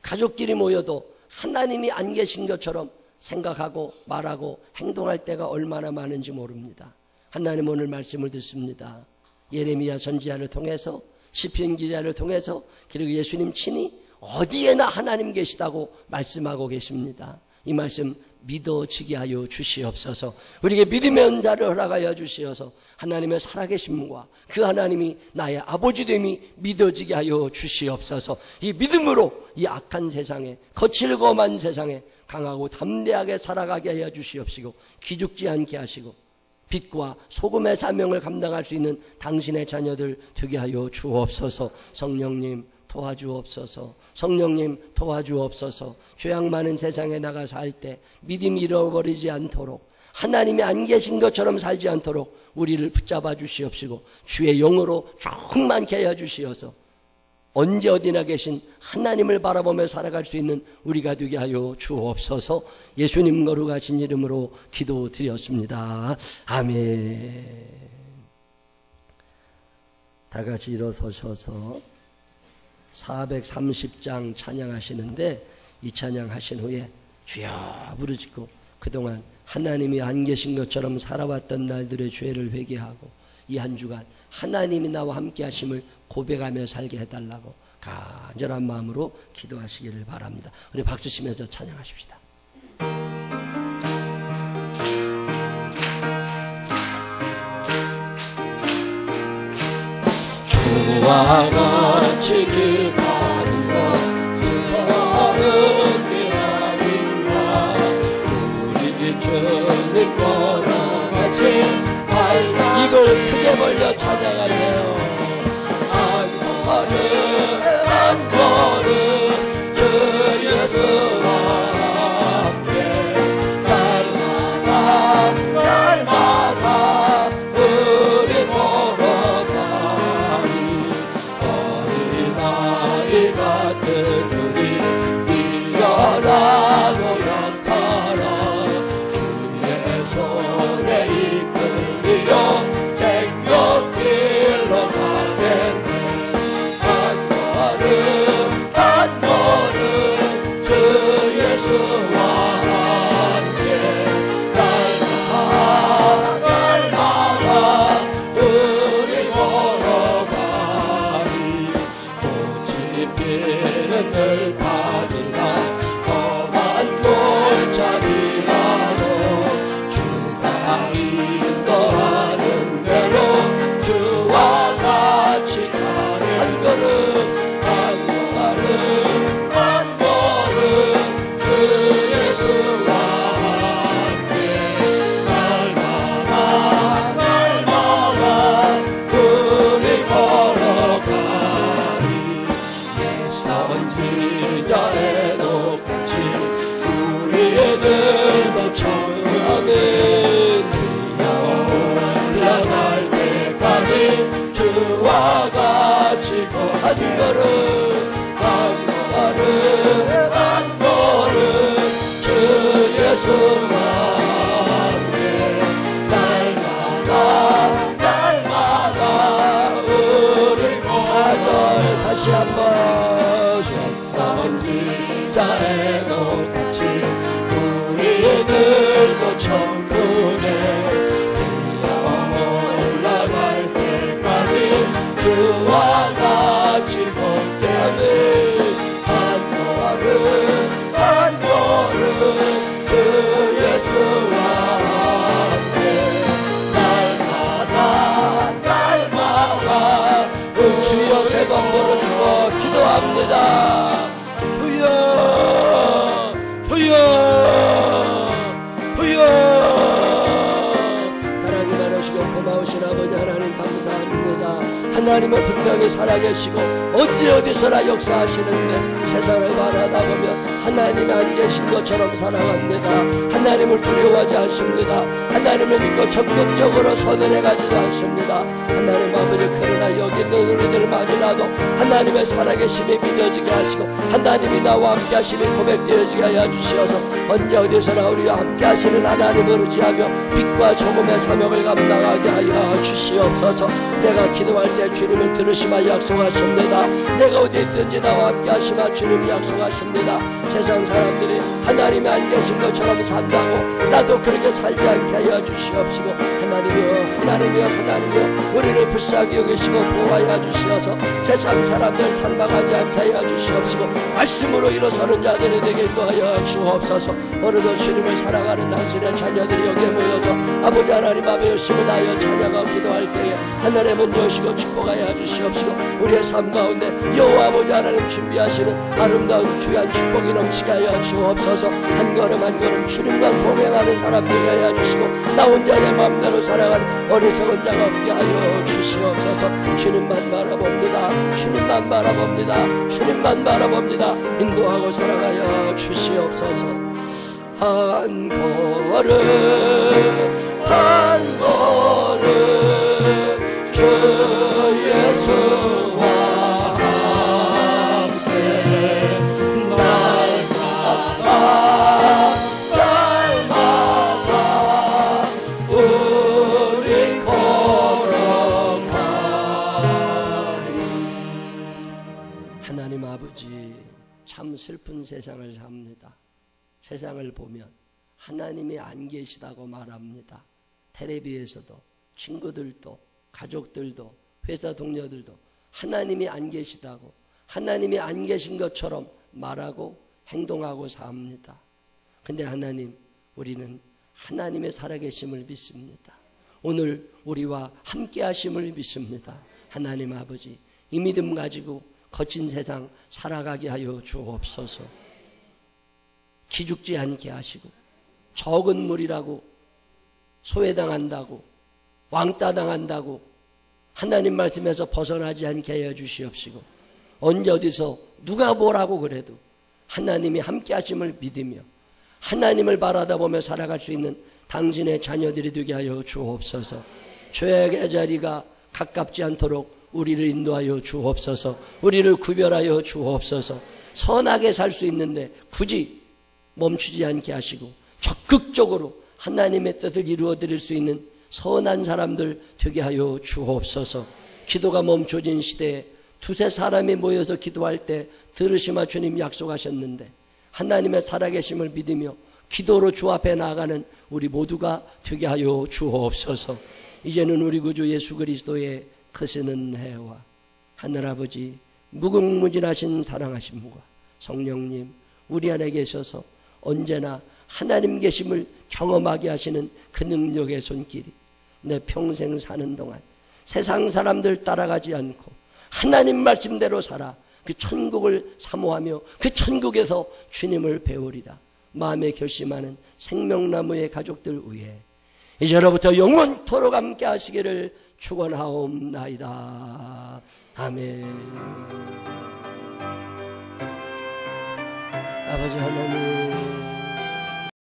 가족끼리 모여도 하나님이 안 계신 것처럼 생각하고 말하고 행동할 때가 얼마나 많은지 모릅니다. 하나님 오늘 말씀을 듣습니다. 예레미야 선지자를 통해서, 시편 기자를 통해서, 그리고 예수님 친히 어디에나 하나님 계시다고 말씀하고 계십니다. 이 말씀 믿어지게 하여 주시옵소서. 우리에게 믿음의 은사를 허락하여 주시어서 하나님의 살아계심과 그 하나님이 나의 아버지됨이 믿어지게 하여 주시옵소서. 이 믿음으로 이 악한 세상에, 거칠고 험한 세상에 강하고 담대하게 살아가게 하여 주시옵시고, 기죽지 않게 하시고 빛과 소금의 사명을 감당할 수 있는 당신의 자녀들 되게 하여 주옵소서. 성령님 도와주옵소서. 성령님 도와주옵소서. 죄악 많은 세상에 나가 살 때 믿음 잃어버리지 않도록, 하나님이 안 계신 것처럼 살지 않도록 우리를 붙잡아 주시옵시고 주의 영으로 충만케 하여 주시어서 언제 어디나 계신 하나님을 바라보며 살아갈 수 있는 우리가 되게 하여 주옵소서. 예수님 거룩하신 이름으로 기도드렸습니다. 아멘. 다 같이 일어서셔서 430장 찬양하시는데, 이 찬양하신 후에 주여 부르짖고 그동안 하나님이 안 계신 것처럼 살아왔던 날들의 죄를 회개하고 이 한 주간 하나님이 나와 함께 하심을 고백하며 살게 해달라고 간절한 마음으로 기도하시기를 바랍니다. 우리 박수 치면서 찬양하십시다. 주와 같이 길 가는 것 즐거운 길 아닌가. 우리 주님 걸어가신 발자 입을 크게 벌려 찬양하세요. 한 걸음 주 예수와 함께 날마다 우리 걸어가니 어린아이 같은 우리 미련하고 약하나 주의 손에 이끌리어 생명길로 가겠네. 한 걸음 주 예수와 함께 날마다 우리 걸어가니 꽃이 피는 들판이나 험한 골짜기라도 주가 인도하는 대로 주와 같이 가는 한 걸음 올라갈 때까지 주와 같이 한 걸음 한 걸음 주 예수와 함께 날마다 우리 사절 다시 한번 선지자에도 같이 우리들도 천국에 올라갈 때까지 주와 같이 함께하는 한 걸음 주 예수와 함께 날마다 주여 세 번 부르짖고 기도합니다. 주여 사랑이 많으시고 고마우신 아버지 하나님 감사합니다. 하나님은 분명히 살아계시고 어디서나 역사하시는데 세상을 바라다 보면 하나님이 안 계신 것처럼 살아갑니다. 하나님을 두려워하지 않습니다. 하나님을 믿고 적극적으로 선언해가지도 않습니다. 하나님 아버지, 그러나 여기 있는 우리들만이라도 하나님의 살아계심이 믿어지게 하시고 하나님이 나와 함께 하심이 고백되어지게 하여 주시어서 언제 어디서나 우리와 함께 하시는 하나님을 의지하며 빛과 소금의 사명을 감당하게 하여 주시옵소서. 내가 기도할 때 주님은 들으시마 약속하십니다. 내가 어디 있든지 나와 함께 하시마 주님 약속하십니다. 세상 사람들이 하나님이 안 계신 것처럼 산다고 나도 그렇게 살지 않게 하여 주시옵시고 하나님이여 우리를 불쌍히 여기시고 보호하여 주시어서 세상 사람들 닮아가지 않게 하여 주시옵시고 말씀으로 일어서는 자들이 되게 인도하여 주옵소서. 오늘도 주님을 사랑하는 당신의 자녀들이 여기에 모여서 아버지 하나님 앞에 열심을 다하여 찬양하고 기도할 때에 하늘의 문 여시고 축복 축복하여 주시옵시고 우리의 삶 가운데 여호와 아버지 하나님 준비하시는 아름다운 귀한 축복이 넘치게 하여 주옵소서. 한 걸음 한 걸음 주님과 동행하는 사람 되게 하여 주시고 나 혼자 내 마음대로 살아가는 어리석은 자가 없게 하여 주시옵소서. 주님만 바라봅니다. 주님만 바라봅니다. 주님만 바라봅니다. 인도하고 사랑하여 주시옵소서. 한 걸음 한 걸음 주 예수와 함께 날마다 우리 걸어가리. 하나님 아버지, 참 슬픈 세상을 삽니다. 세상을 보면 하나님이 안 계시다고 말합니다. 텔레비에서도 친구들도 가족들도 회사 동료들도 하나님이 안 계시다고, 하나님이 안 계신 것처럼 말하고 행동하고 삽니다. 근데 하나님, 우리는 하나님의 살아계심을 믿습니다. 오늘 우리와 함께 하심을 믿습니다. 하나님 아버지, 이 믿음 가지고 거친 세상 살아가게 하여 주옵소서. 기죽지 않게 하시고, 적은 물이라고 소외당한다고 왕따당한다고 하나님 말씀에서 벗어나지 않게 하여 주시옵시고, 언제 어디서 누가 뭐라고 그래도 하나님이 함께 하심을 믿으며 하나님을 바라다보며 살아갈 수 있는 당신의 자녀들이 되게 하여 주옵소서. 죄악의 자리가 가깝지 않도록 우리를 인도하여 주옵소서. 우리를 구별하여 주옵소서. 선하게 살 수 있는데 굳이 멈추지 않게 하시고 적극적으로 하나님의 뜻을 이루어드릴 수 있는 선한 사람들 되게 하여 주옵소서. 기도가 멈춰진 시대에 두세 사람이 모여서 기도할 때 들으시마 주님 약속하셨는데 하나님의 살아계심을 믿으며 기도로 주 앞에 나아가는 우리 모두가 되게 하여 주옵소서. 이제는 우리 구주 예수 그리스도의 크신 은혜와 하늘아버지 무궁무진하신 사랑하심과 성령님 우리 안에 계셔서 언제나 하나님 계심을 경험하게 하시는 그 능력의 손길이 내 평생 사는 동안 세상 사람들 따라가지 않고 하나님 말씀대로 살아 그 천국을 사모하며 그 천국에서 주님을 배우리라 마음에 결심하는 생명나무의 가족들 위해 이제로부터 영원토록 함께 하시기를 축원하옵나이다. 아멘. 아버지 하나님,